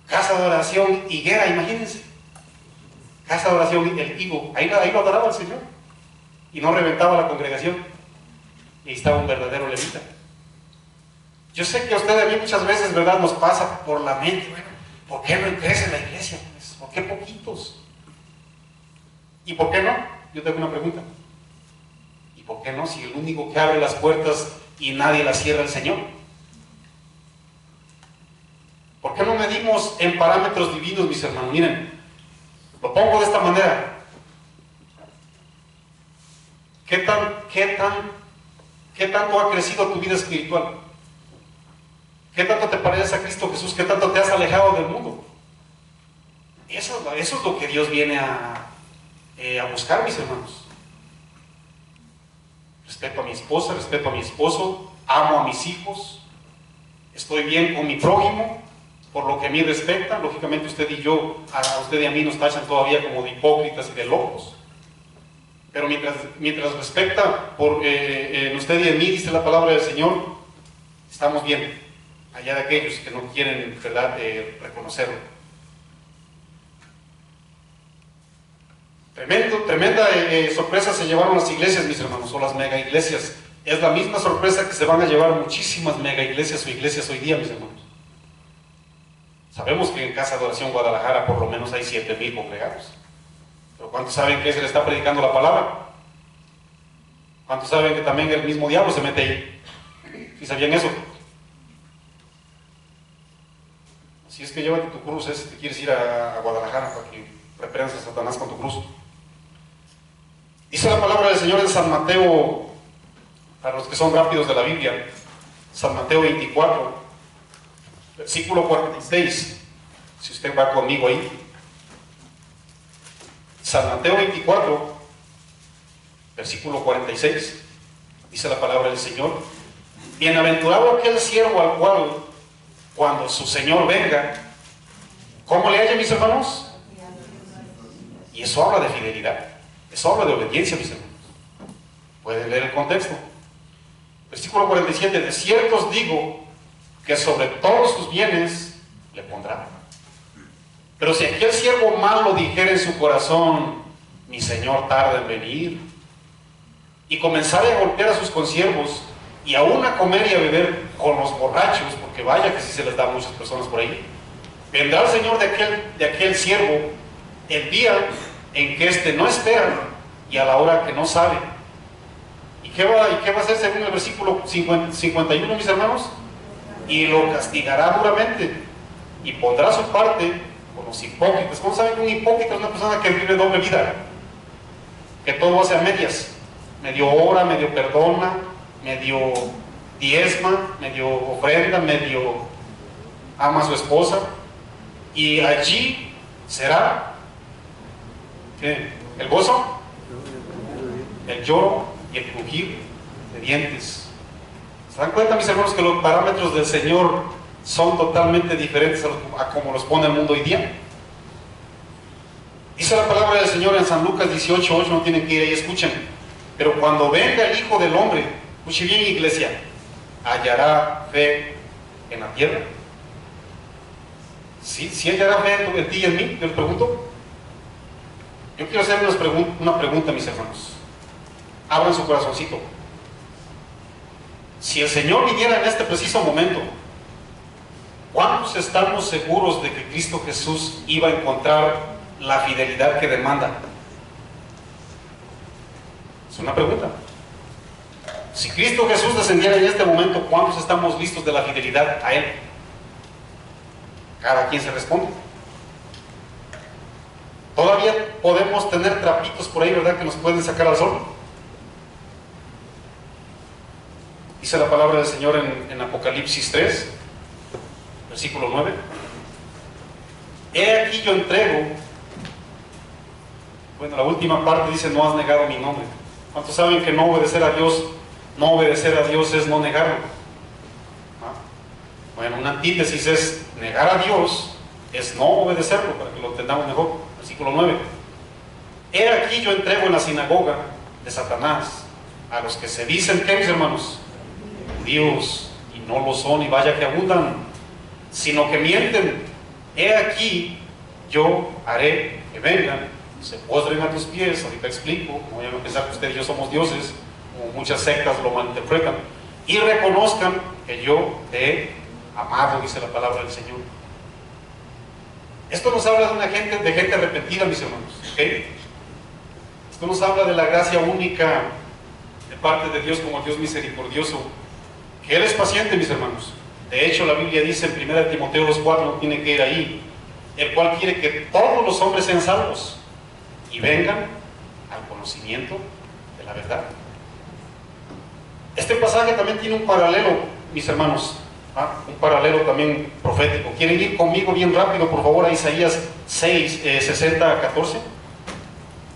Casa de oración, higuera, imagínense. Casa de oración, el higo, ahí lo adoraba el Señor y no reventaba la congregación. Y ahí estaba un verdadero levita. Yo sé que a usted, a mí muchas veces, ¿verdad?, nos pasa por la mente: bueno, ¿por qué no crece la iglesia? Pues, ¿por qué poquitos? ¿Y por qué no? Yo tengo una pregunta. ¿Y por qué no si el único que abre las puertas y nadie las cierra es el Señor? ¿Por qué no medimos en parámetros divinos, mis hermanos? Miren, lo pongo de esta manera. ¿Qué tanto ha crecido tu vida espiritual? ¿Qué tanto te pareces a Cristo Jesús? ¿Qué tanto te has alejado del mundo? Eso es lo que Dios viene a buscar, mis hermanos. Respeto a mi esposa, respeto a mi esposo, amo a mis hijos, estoy bien con mi prójimo, por lo que a mí respecta. Lógicamente usted y yo, a usted y a mí nos tachan todavía como de hipócritas y de locos. Pero mientras respecta por en usted y en mí, dice la palabra del Señor, estamos bien. Allá de aquellos que no quieren, ¿verdad?, reconocerlo. Tremenda sorpresa se llevaron las iglesias, mis hermanos, o las mega iglesias. Es la misma sorpresa que se van a llevar muchísimas mega iglesias o iglesias hoy día, mis hermanos. Sabemos que en Casa de Oración Guadalajara por lo menos hay 7,000 congregados. Pero ¿cuántos saben que se le está predicando la palabra? ¿Cuántos saben que también el mismo diablo se mete ahí? ¿Sí sabían eso? Si es que llévate tu cruz, si te quieres ir a Guadalajara para que reprendas a Satanás con tu cruz. Dice la palabra del Señor en San Mateo, para los que son rápidos de la Biblia, San Mateo 24, versículo 46, si usted va conmigo ahí. San Mateo 24, Versículo 46, dice la palabra del Señor: bienaventurado aquel siervo al cual, cuando su Señor venga, ¿cómo le haya, mis hermanos? Y eso habla de fidelidad, eso habla de obediencia, mis hermanos. Pueden leer el contexto. Versículo 47, de cierto os digo que sobre todos sus bienes le pondrá. Pero si aquel siervo malo dijera en su corazón: mi Señor tarda en venir, y comenzara a golpear a sus consiervos, y aún a comer y a beber con los borrachos, porque vaya que sí se les da a muchas personas por ahí, vendrá el Señor de aquel siervo el día en que éste no espera y a la hora que no sabe. ¿Y qué va a hacer según el versículo 51, mis hermanos? Y lo castigará duramente y pondrá su parte con los hipócritas. ¿Cómo saben que un hipócrita es una persona que vive doble vida? Que todo hace a medias, medio ora, medio perdona, medio diezma, medio ofrenda, medio ama a su esposa, y allí será ¿qué? El gozo, el lloro y el crujir de dientes. ¿Se dan cuenta, mis hermanos, que los parámetros del Señor son totalmente diferentes a como los pone el mundo hoy día? Dice la palabra del Señor en San Lucas 18:8, no tienen que ir ahí, escuchen: pero cuando venga el Hijo del Hombre, escuche bien, iglesia, ¿hallará fe en la tierra? ¿Sí hallará fe en ti y en mí? Yo les pregunto. Yo quiero hacer una pregunta, mis hermanos. Abran su corazoncito. Si el Señor viniera en este preciso momento, ¿cuántos estamos seguros de que Cristo Jesús iba a encontrar la fidelidad que demanda? Es una pregunta. Si Cristo Jesús descendiera en este momento, ¿cuántos estamos listos de la fidelidad a Él? Cada quien se responde. Todavía podemos tener trapitos por ahí, ¿verdad?, que nos pueden sacar al sol. Dice la palabra del Señor en Apocalipsis 3, versículo 9: he aquí yo entrego. Bueno, la última parte dice: no has negado mi nombre. ¿Cuántos saben que no obedecer a Dios es no negarlo? ¿Ah? Bueno, una antítesis es negar a Dios, es no obedecerlo, para que lo entendamos mejor. Versículo 9: he aquí yo entrego en la sinagoga de Satanás a los que se dicen, ¿qué, mis hermanos? Judíos, y no lo son, y vaya que abundan, sino que mienten. He aquí yo haré que vengan, se postren a tus pies. Ahorita explico, no vayan a pensar que ustedes y yo somos dioses, como muchas sectas lo malinterpretan, y reconozcan que yo te he amado, dice la palabra del Señor. Esto nos habla de gente arrepentida, mis hermanos, ¿okay? Esto nos habla de la gracia única de parte de Dios como Dios misericordioso, que Él es paciente, mis hermanos. De hecho, la Biblia dice en 1 Timoteo 2:4, no tiene que ir ahí, el cual quiere que todos los hombres sean salvos y vengan al conocimiento de la verdad. Este pasaje también tiene un paralelo, mis hermanos, un paralelo también profético. ¿Quieren ir conmigo bien rápido, por favor, a Isaías 6, 60-14?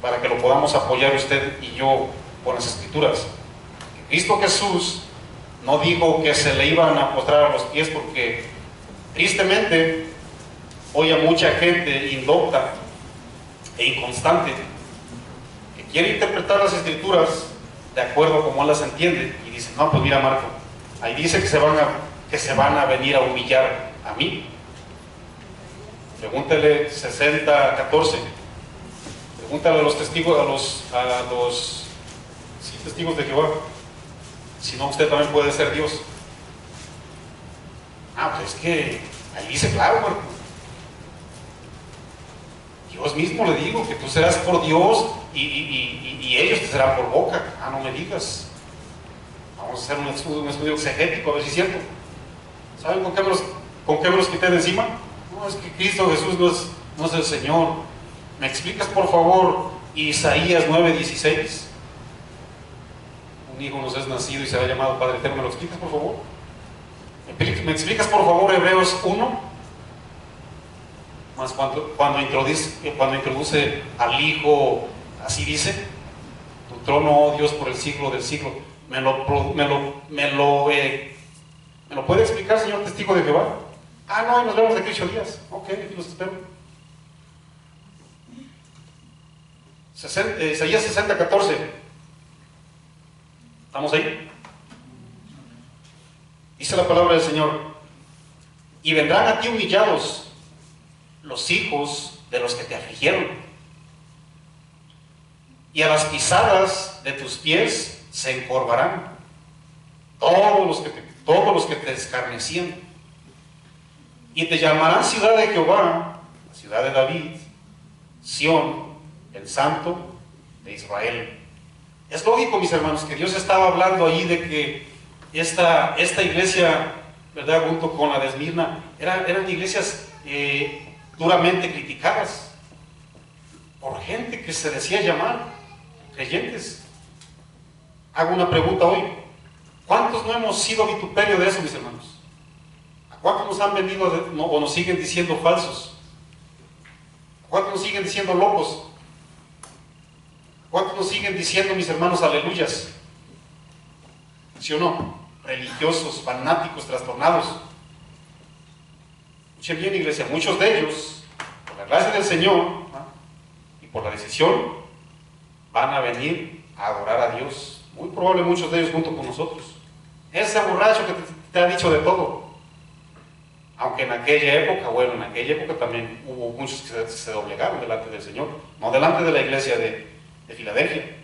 Para que lo podamos apoyar usted y yo con las Escrituras. Cristo Jesús no dijo que se le iban a postrar a los pies, porque tristemente hoy hay mucha gente indocta e inconstante que quiere interpretar las Escrituras de acuerdo como él las entiende, y dice: no, pues mira, Marco, ahí dice que se van a venir a humillar a mí. Pregúntele 60-14. Pregúntale a los testigos, sí, testigos de Jehová. Si no, usted también puede ser Dios. Pues es que ahí dice claro, Marco. Dios mismo le digo que tú serás por Dios y ellos te serán por boca. No me digas. Vamos a hacer un estudio exegético a ver si es cierto. ¿Saben con qué me los quité de encima? No, es que Cristo Jesús no es el Señor. ¿Me explicas, por favor, Isaías 9:16? Un hijo nos es nacido y será llamado Padre Eterno. ¿Me lo explicas, por favor? ¿Me explicas, por favor, Hebreos 1? Más cuando introduce al Hijo, así dice: tú trono, oh Dios, por el siglo del siglo. ¿Me lo puede explicar, señor testigo de Jehová? Ah, no, y nos vemos de aquí 8 días. Ok, aquí los espero. Isaías 60:14. ¿Estamos ahí? Dice la palabra del Señor: y vendrán a ti humillados los hijos de los que te afligieron, y a las pisadas de tus pies se encorvarán todos los que te escarnecían, y te llamarán ciudad de Jehová, la ciudad de David, Sión, el santo de Israel. Es lógico, mis hermanos, que Dios estaba hablando ahí de que esta iglesia, ¿verdad?, junto con la de Esmirna, eran iglesias duramente criticadas por gente que se decía llamar creyentes. Hago una pregunta hoy: ¿cuántos no hemos sido vituperio de eso, mis hermanos? ¿A cuántos nos han venido o nos siguen diciendo falsos? ¿A cuántos nos siguen diciendo locos? ¿A cuántos nos siguen diciendo, mis hermanos, aleluyas? ¿Sí o no? Religiosos, fanáticos, trastornados. Escuchen bien, iglesia, muchos de ellos, por la gracia del Señor, ¿no?, y por la decisión, van a venir a adorar a Dios. Muy probable muchos de ellos junto con nosotros. Ese borracho que te ha dicho de todo. Aunque en aquella época también hubo muchos que se doblegaron delante del Señor, no delante de la iglesia de Filadelfia.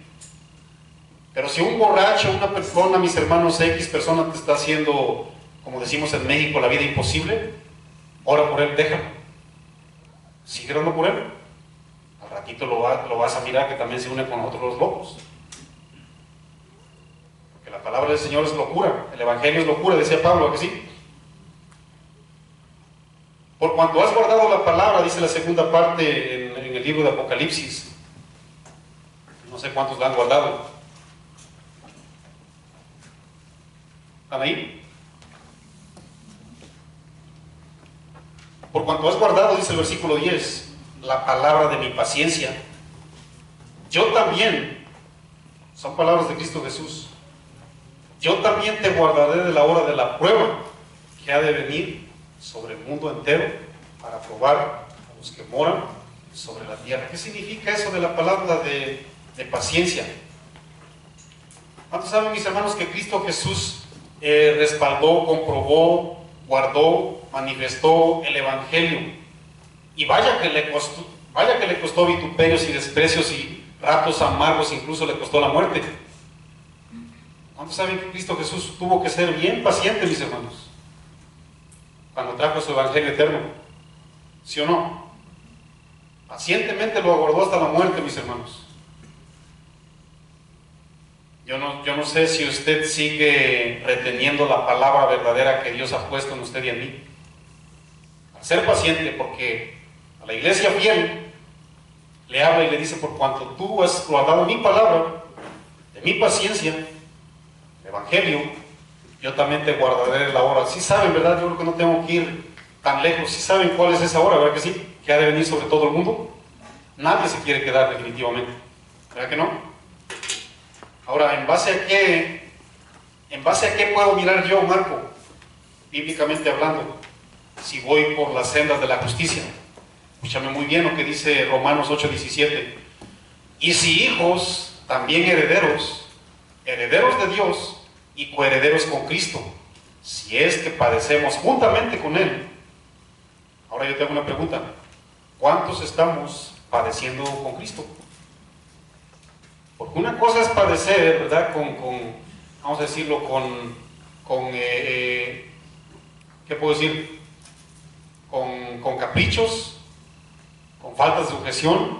Pero si un borracho, una persona, mis hermanos, X persona te está haciendo, como decimos en México, la vida imposible, ora por él, déjalo. Sigue orando por él. Al ratito lo vas a mirar que también se une con nosotros los locos. Porque la palabra del Señor es locura, el Evangelio es locura, decía Pablo, ¿a que sí? Por cuanto has guardado la palabra, dice la segunda parte en el libro de Apocalipsis. No sé cuántos la han guardado. ¿Están ahí? Por cuanto has guardado, dice el versículo 10, la palabra de mi paciencia, yo también, son palabras de Cristo Jesús, yo también te guardaré de la hora de la prueba que ha de venir sobre el mundo entero para probar a los que moran sobre la tierra. ¿Qué significa eso de la palabra de paciencia? ¿Cuántos saben, mis hermanos, que Cristo Jesús respaldó, comprobó, guardó, manifestó el Evangelio? Y vaya que le costó vituperios y desprecios y ratos amargos, incluso le costó la muerte. ¿Cuántos saben que Cristo Jesús tuvo que ser bien paciente, mis hermanos, cuando trajo su Evangelio eterno? ¿Sí o no? Pacientemente lo aguardó hasta la muerte, mis hermanos. Yo no sé si usted sigue reteniendo la palabra verdadera que Dios ha puesto en usted y en mí. Al ser paciente, porque a la iglesia fiel le habla y le dice: por cuanto tú has guardado mi palabra, de mi paciencia, el Evangelio, yo también te guardaré la hora. Sí saben, ¿verdad? Yo creo que no tengo que ir tan lejos. Sí saben cuál es esa hora, ¿verdad que sí? Que ha de venir sobre todo el mundo. Nadie se quiere quedar definitivamente, ¿verdad que no? Ahora, ¿en base a qué puedo mirar yo, Marco, bíblicamente hablando, si voy por las sendas de la justicia? Escúchame muy bien lo que dice Romanos 8:17. Y si hijos, también herederos, herederos de Dios y coherederos con Cristo, si es que padecemos juntamente con Él. Ahora yo tengo una pregunta: ¿cuántos estamos padeciendo con Cristo? Porque una cosa es padecer, ¿verdad? Vamos a decirlo, ¿qué puedo decir? Con caprichos, con faltas de sujeción,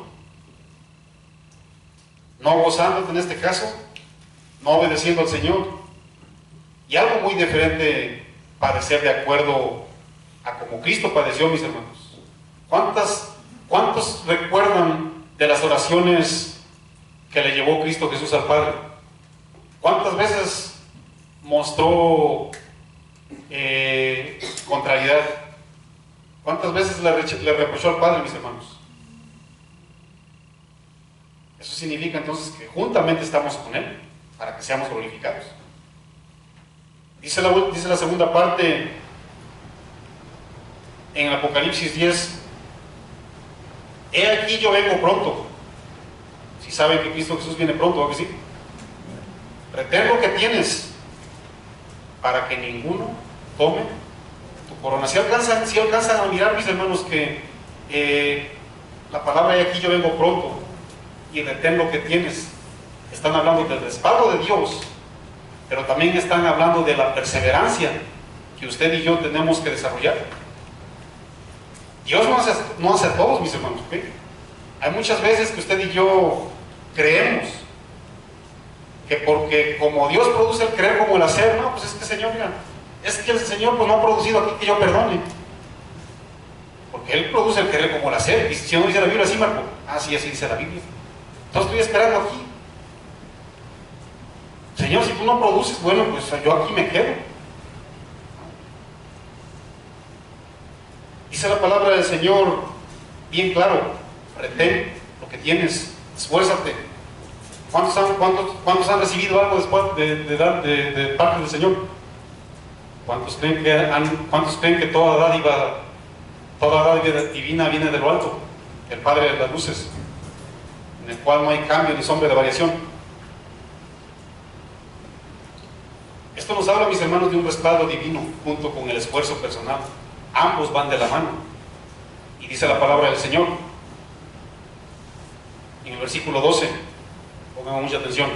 no gozándote en este caso, no obedeciendo al Señor. Y algo muy diferente, padecer de acuerdo a como Cristo padeció, mis hermanos. ¿Cuántos recuerdan de las oraciones que le llevó Cristo Jesús al Padre? ¿Cuántas veces mostró contrariedad? ¿Cuántas veces le reprochó al Padre, mis hermanos? Eso significa entonces que juntamente estamos con Él para que seamos glorificados. Dice la segunda parte en el Apocalipsis 10: he aquí yo vengo pronto. Si saben que Cristo Jesús viene pronto, ¿verdad que sí? Retén lo que tienes para que ninguno tome tu corona. Si alcanzan a mirar, mis hermanos, que la palabra "he aquí yo vengo pronto" y "retén lo que tienes", están hablando del respaldo de Dios, pero también están hablando de la perseverancia que usted y yo tenemos que desarrollar. Dios no hace a todos, mis hermanos, ¿ok? Hay muchas veces que usted y yo creemos que porque como Dios produce el creer como el hacer, no, pues es que Señor, mira, es que el Señor pues no ha producido aquí que yo perdone, porque Él produce el querer como el hacer. Y si no dice la Biblia así, Marco, sí, así dice la Biblia. Entonces estoy esperando aquí. Señor, si tú no produces, bueno, pues yo aquí me quedo. Dice la palabra del Señor bien claro: retén lo que tienes, esfuérzate. ¿Cuántos han recibido algo después de parte del Señor? ¿Cuántos creen que toda dádiva divina viene de lo alto, el Padre de las luces, en el cual no hay cambio ni sombra de variación? Esto nos habla, mis hermanos, de un respaldo divino junto con el esfuerzo personal. Ambos van de la mano. Y dice la palabra del Señor en el versículo 12, pongan mucha atención: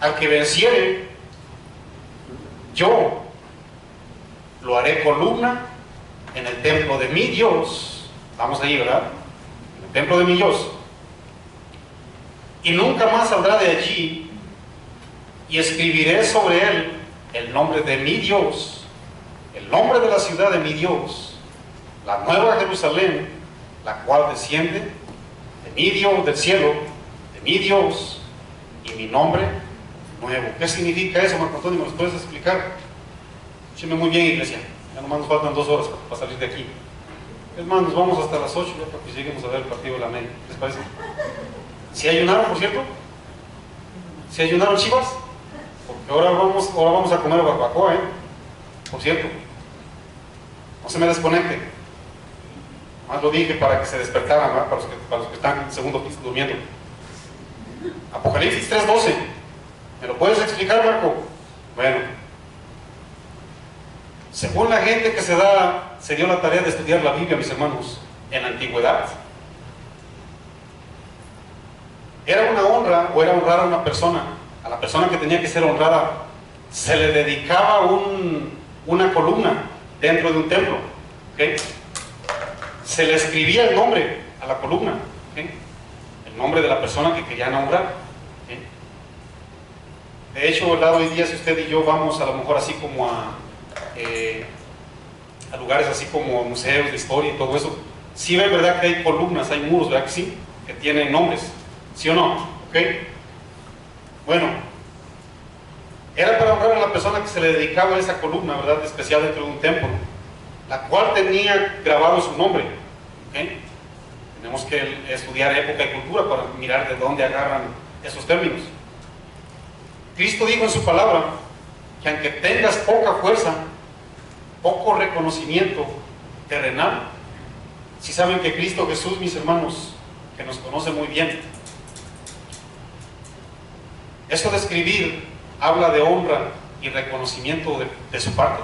al que venciere, yo lo haré columna en el templo de mi Dios. Vamos ahí, ¿verdad? En el templo de mi Dios. Y nunca más saldrá de allí, y escribiré sobre él el nombre de mi Dios, el nombre de la ciudad de mi Dios, la nueva Jerusalén, la cual desciende de mi Dios, del cielo, de mi Dios, y mi nombre nuevo. ¿Qué significa eso, Marco Antonio? ¿Me lo puedes explicar? Escúcheme muy bien, iglesia. Ya nomás nos faltan 2 horas para salir de aquí. Es más, nos vamos hasta las 8 ya para que lleguemos a ver el partido de la América. ¿Les parece? ¿Si ayunaron, por cierto? ¿Si ayunaron, Chivas? Porque ahora vamos a comer barbacoa, por cierto. No se me desconecte. Más lo dije para que se despertaran, ¿verdad? Para los que están en el segundo piso durmiendo. Apocalipsis 3:12. ¿Me lo puedes explicar, Marco? Bueno, según la gente que se dio la tarea de estudiar la Biblia, mis hermanos, en la antigüedad, era una honra o era honrar a una persona. A la persona que tenía que ser honrada se le dedicaba una columna dentro de un templo, ¿okay? Se le escribía el nombre a la columna, ¿okay? El nombre de la persona que querían honrar, ¿okay? De hecho, ¿verdad? Hoy día, si usted y yo vamos a lo mejor así como a lugares así como museos de historia y todo eso, sí ven, ¿verdad?, que hay columnas, hay muros, ¿verdad que sí?, que tienen nombres, ¿sí o no? ¿Ok? Bueno, era para honrar a la persona que se le dedicaba a esa columna, ¿verdad?, especial dentro de un templo, la cual tenía grabado su nombre, ¿ok? Tenemos que estudiar época y cultura para mirar de dónde agarran esos términos. Cristo dijo en su palabra que aunque tengas poca fuerza, poco reconocimiento terrenal, si saben que Cristo Jesús, mis hermanos, que nos conoce muy bien, esto de escribir habla de honra y reconocimiento de su parte.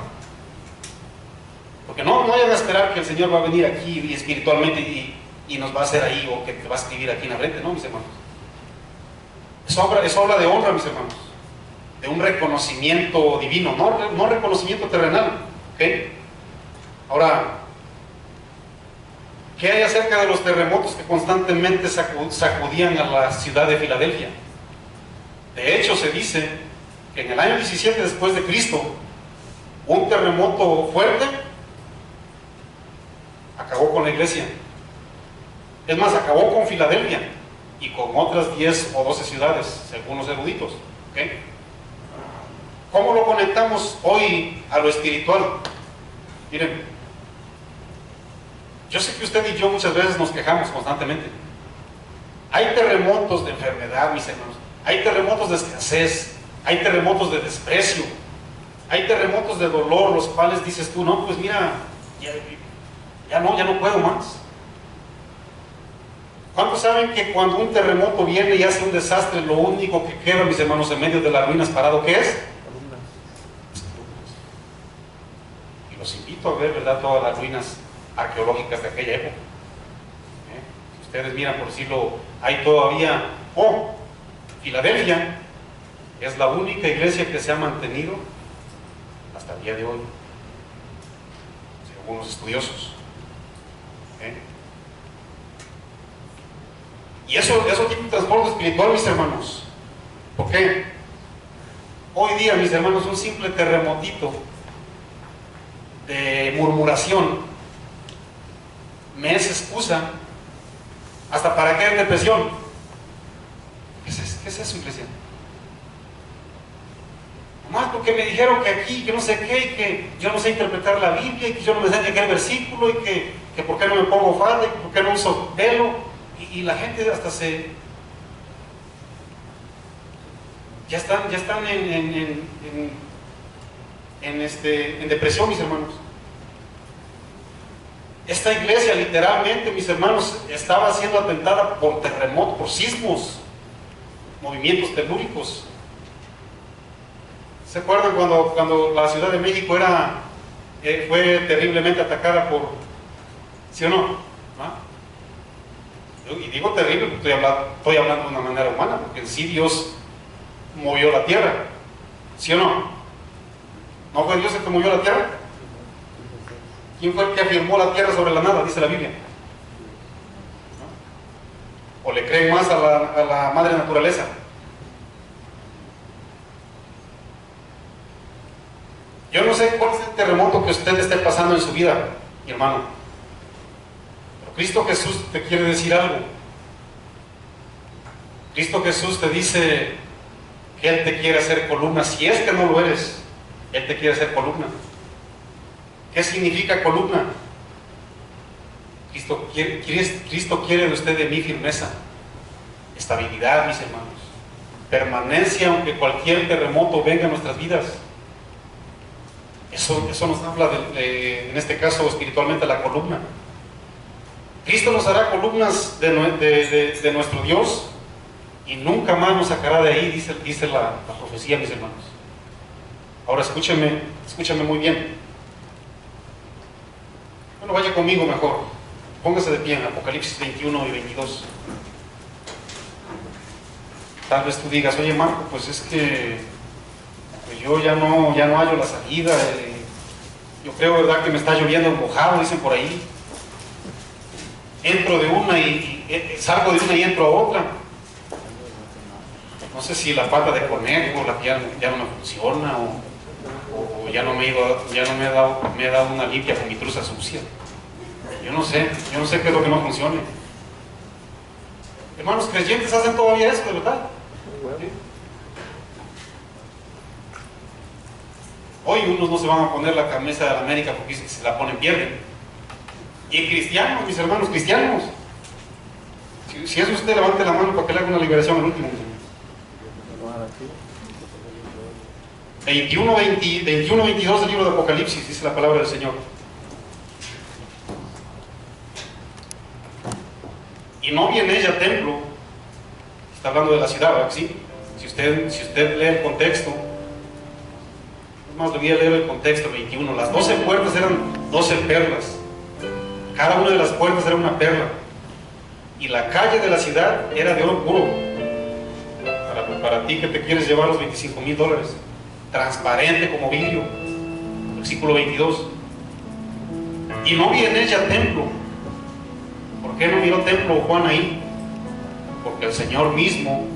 Porque no vayan a esperar que el Señor va a venir aquí y espiritualmente y nos va a hacer ahí, o que te va a escribir aquí en la frente, no, mis hermanos. Eso habla de honra, mis hermanos, de un reconocimiento divino, no reconocimiento terrenal, ¿ok? Ahora, ¿qué hay acerca de los terremotos que constantemente sacudían a la ciudad de Filadelfia? De hecho, se dice que en el año 17 después de Cristo, un terremoto fuerte acabó con la iglesia. Es más, acabó con Filadelfia y con otras 10 o 12 ciudades, según los eruditos, ¿ok? ¿Cómo lo conectamos hoy a lo espiritual? Miren, yo sé que usted y yo muchas veces nos quejamos constantemente. Hay terremotos de enfermedad, mis hermanos. Hay terremotos de escasez. Hay terremotos de desprecio. Hay terremotos de dolor, los cuales dices tú, no, pues mira, ya no puedo más. ¿Cuántos saben que cuando un terremoto viene y hace un desastre, lo único que queda, mis hermanos, en medio de las ruinas parado, ¿qué es? Y los invito a ver, ¿verdad?, todas las ruinas arqueológicas de aquella época. Si ustedes miran, por decirlo, hay todavía, Filadelfia es la única iglesia que se ha mantenido hasta el día de hoy, según los estudiosos. Y eso tiene un trasfondo espiritual, mis hermanos. ¿Por qué? Hoy día, mis hermanos, un simple terremotito de murmuración me es excusa hasta para caer en depresión. ¿Qué es eso, iglesia? Nomás porque me dijeron que aquí, que no sé qué, y que yo no sé interpretar la Biblia, y que yo no me sé ni qué versículo, y que por qué no me pongo falda, y por qué no uso velo. Y la gente hasta ya están en depresión, mis hermanos. Esta iglesia, literalmente, mis hermanos, estaba siendo atentada por terremotos, por sismos, movimientos telúricos. ¿Se acuerdan cuando la Ciudad de México fue terriblemente atacada por, ¿sí o no? ¿Ah? Y digo terrible porque estoy hablando de una manera humana, porque en sí Dios movió la tierra, ¿sí o no? ¿No fue Dios el que movió la tierra? ¿Quién fue el que afirmó la tierra sobre la nada? Dice la Biblia. ¿O le creen más a la madre naturaleza? Yo no sé cuál es el terremoto que usted esté pasando en su vida, mi hermano. Cristo Jesús te quiere decir algo. Cristo Jesús te dice que Él te quiere hacer columna. Si es que no lo eres, Él te quiere hacer columna. ¿Qué significa columna? Cristo quiere de usted, de mí, firmeza, estabilidad, mis hermanos, permanencia, aunque cualquier terremoto venga a nuestras vidas. Eso nos habla en este caso espiritualmente, la columna. Cristo nos hará columnas de nuestro Dios y nunca más nos sacará de ahí, dice la profecía, mis hermanos. Ahora escúcheme muy bien. Bueno, vaya conmigo mejor. Póngase de pie en Apocalipsis 21 y 22. Tal vez tú digas, oye Marco, pues es que pues yo ya no hallo la salida. Yo creo, ¿verdad?, que me está lloviendo mojado, dicen por ahí. Entro de una y salgo de una y entro a otra. No sé si la pata de conejo, la piel ya no me funciona, o ya no me he dado una limpia con mi truza sucia. Yo no sé qué es lo que no funcione. Hermanos creyentes hacen todavía eso, de verdad. ¿Sí? Hoy unos no se van a poner la camisa de la América porque si se la ponen pierden. Y cristianos, mis hermanos, cristianos. Si es usted, levante la mano para que le haga una liberación al último. 21-22 del libro de Apocalipsis, dice la palabra del Señor. Y no vi en ella templo. Está hablando de la ciudad, ¿verdad? ¿Sí? Si usted lee el contexto, más le voy a leer el contexto. 21. Las 12 puertas eran 12 perlas. Cada una de las puertas era una perla. Y la calle de la ciudad era de oro puro. Para ti que te quieres llevar los $25,000. Transparente como vidrio. Versículo 22. Y no vi en ella templo. ¿Por qué no miró templo Juan ahí? Porque el Señor mismo,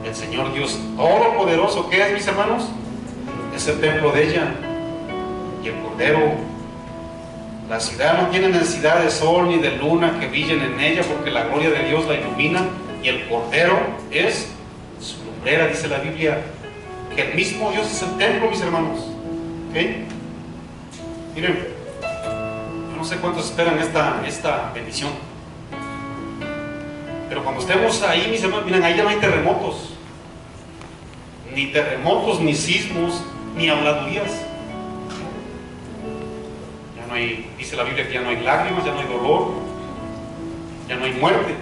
el Señor Dios Todopoderoso, ¿qué es, mis hermanos? Es el templo de ella. Y el Cordero. La ciudad no tiene necesidad de sol ni de luna que brillen en ella, porque la gloria de Dios la ilumina, y el Cordero es su lumbrera, dice la Biblia. Que el mismo Dios es el templo, mis hermanos. ¿Okay? Miren, yo no sé cuántos esperan esta bendición, Pero cuando estemos ahí, mis hermanos, miren, ahí ya no hay terremotos. Ni terremotos, ni sismos, ni habladurías. Ya no hay, dice la Biblia que ya no hay lágrimas, ya no hay dolor, ya no hay muerte.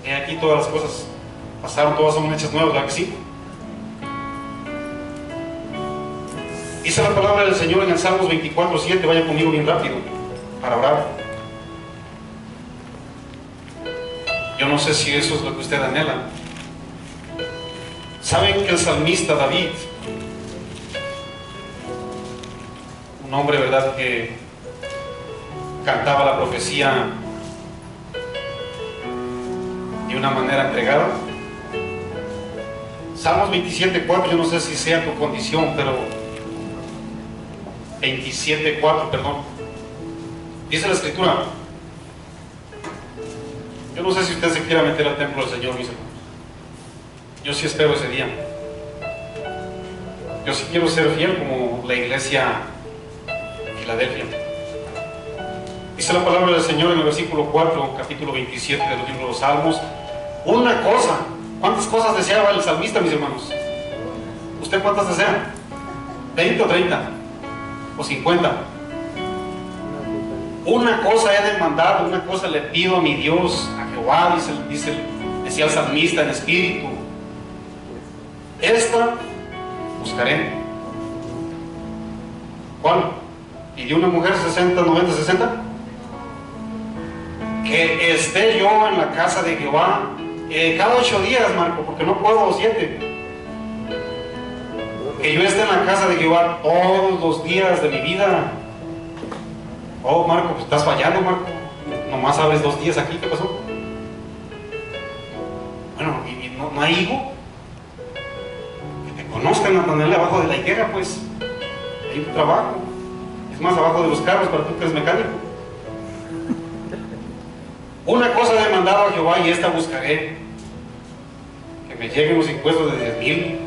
Y aquí todas las cosas pasaron, todas son hechas nuevas, ¿verdad que sí? Dice la palabra del Señor en el Salmos 24:7, vaya conmigo bien rápido, para orar. Yo no sé si eso es lo que usted anhela. ¿Saben que el salmista David, un hombre, verdad, que cantaba la profecía de una manera entregada? Salmos 27:4, yo no sé si sea tu condición, pero 27:4, perdón. Dice la Escritura, yo no sé si usted se quiera meter al templo del Señor, mis hermanos. Yo sí espero ese día. Yo sí quiero ser fiel como la iglesia de Filadelfia. Dice la palabra del Señor en el versículo 4, capítulo 27 del libro de los Salmos. Una cosa. ¿Cuántas cosas deseaba el salmista, mis hermanos? ¿Usted cuántas desea? ¿20 o 30? ¿O 50? Una cosa he demandado, una cosa le pido a mi Dios, a Jehová, decía el salmista en espíritu. Esta buscaré. ¿Cuál? ¿Pidió una mujer 60, 90, 60? Que esté yo en la casa de Jehová cada 8 días, Marco, porque no puedo 7. Que yo esté en la casa de Jehová todos los días de mi vida. Oh, Marco, pues estás fallando, Marco. Nomás abres 2 días aquí, ¿qué pasó? Bueno, y no hay hijo. Que te conozcan, Natanael, abajo de la higuera, pues. Hay un trabajo. Es más, abajo de los carros para tú que eres mecánico. Una cosa he demandado a Jehová y esta buscaré: que me lleguen los impuestos de 10,000.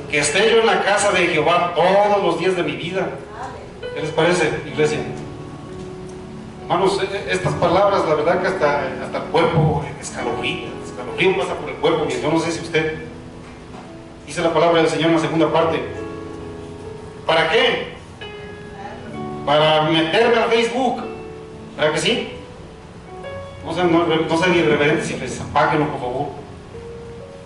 Que esté yo en la casa de Jehová todos los días de mi vida. ¿Qué les parece, iglesia? Hermanos, estas palabras, la verdad que hasta el cuerpo escalofrío pasa por el cuerpo. Yo no sé si usted. Dice la palabra del Señor en la segunda parte. ¿Para qué? Para meterme al Facebook. ¿Verdad que sí? No sean irreverentes y les apáguenlo, por favor.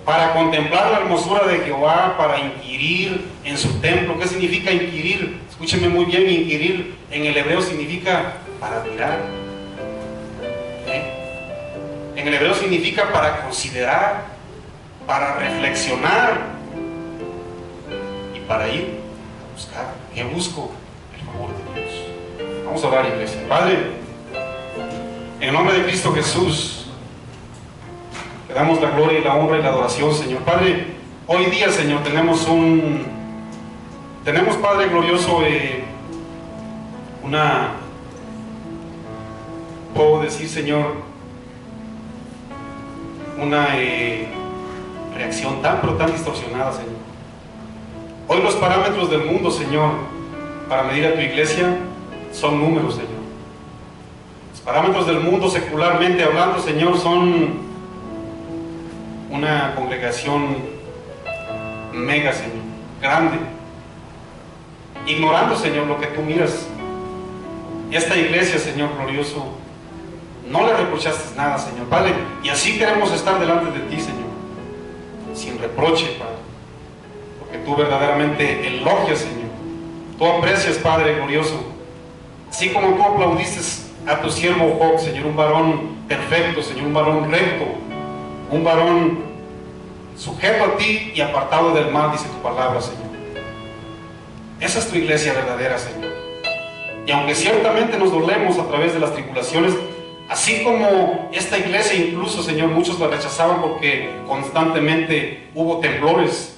Para contemplar la hermosura de Jehová, para inquirir en su templo. ¿Qué significa inquirir? Escúchenme muy bien, inquirir en el hebreo significa para mirar. En el hebreo significa para considerar, para reflexionar y para ir a buscar. ¿Qué busco? El favor de Dios. Vamos a orar, iglesia. Padre, en el nombre de Cristo Jesús, te damos la gloria y la honra y la adoración, Señor. Padre, hoy día, Señor, tenemos, Padre glorioso, puedo decir, Señor, una reacción pero tan distorsionada, Señor. Hoy los parámetros del mundo, Señor, para medir a tu iglesia son números, Señor. Los parámetros del mundo, secularmente hablando, Señor, son una congregación mega, Señor, grande, ignorando, Señor, lo que tú miras. Esta iglesia, Señor glorioso, no le reprochaste nada, Señor, Padre, y así queremos estar delante de ti, Señor, sin reproche, Padre, porque tú verdaderamente elogias, Señor, tú aprecias, Padre glorioso, así como tú aplaudiste a tu siervo Job, Señor, un varón perfecto, Señor, un varón recto, un varón sujeto a ti y apartado del mal, dice tu palabra, Señor. Esa es tu iglesia verdadera, Señor. Y aunque ciertamente nos dolemos a través de las tribulaciones, así como esta iglesia incluso, Señor, muchos la rechazaban porque constantemente hubo temblores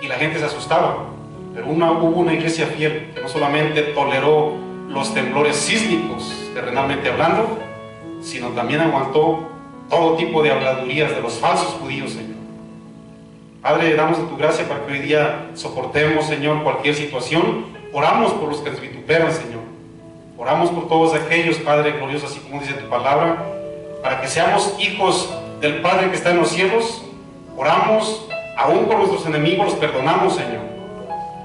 y la gente se asustaba, pero hubo una iglesia fiel que no solamente toleró los temblores sísmicos, terrenalmente hablando, sino también aguantó todo tipo de habladurías de los falsos judíos, Señor. Padre, damos de tu gracia para que hoy día soportemos, Señor, cualquier situación. Oramos por los que nos vituperan, Señor. Oramos por todos aquellos, Padre glorioso, así como dice tu palabra, para que seamos hijos del Padre que está en los cielos. Oramos, aún por nuestros enemigos los perdonamos, Señor.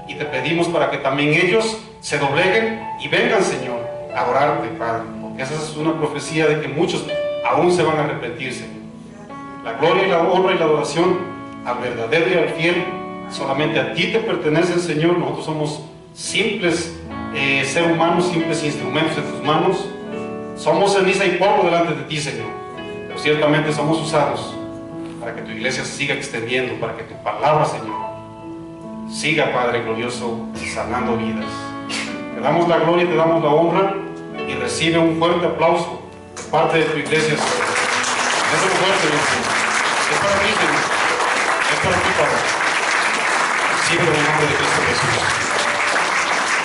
Y te pedimos para que también ellos se dobleguen y vengan, Señor, a orarte, Padre. Porque esa es una profecía de que muchos aún se van a arrepentir, Señor. La gloria y la honra y la adoración al verdadero y al fiel solamente a ti te pertenecen, Señor. Nosotros somos simples seres humanos, simples instrumentos en tus manos. Somos ceniza y polvo delante de ti, Señor, pero ciertamente somos usados para que tu iglesia se siga extendiendo, para que tu palabra, Señor, siga, Padre glorioso, sanando vidas. Te damos la gloria y te damos la honra, y recibe un fuerte aplauso de parte de tu iglesia, Señor. Es un fuerte, Señor. Es para ti, Señor. Es para ti, Padre. Recibe en el nombre de Cristo Jesús.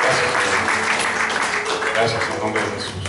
Gracias, Señor. Gracias en el nombre de Jesús.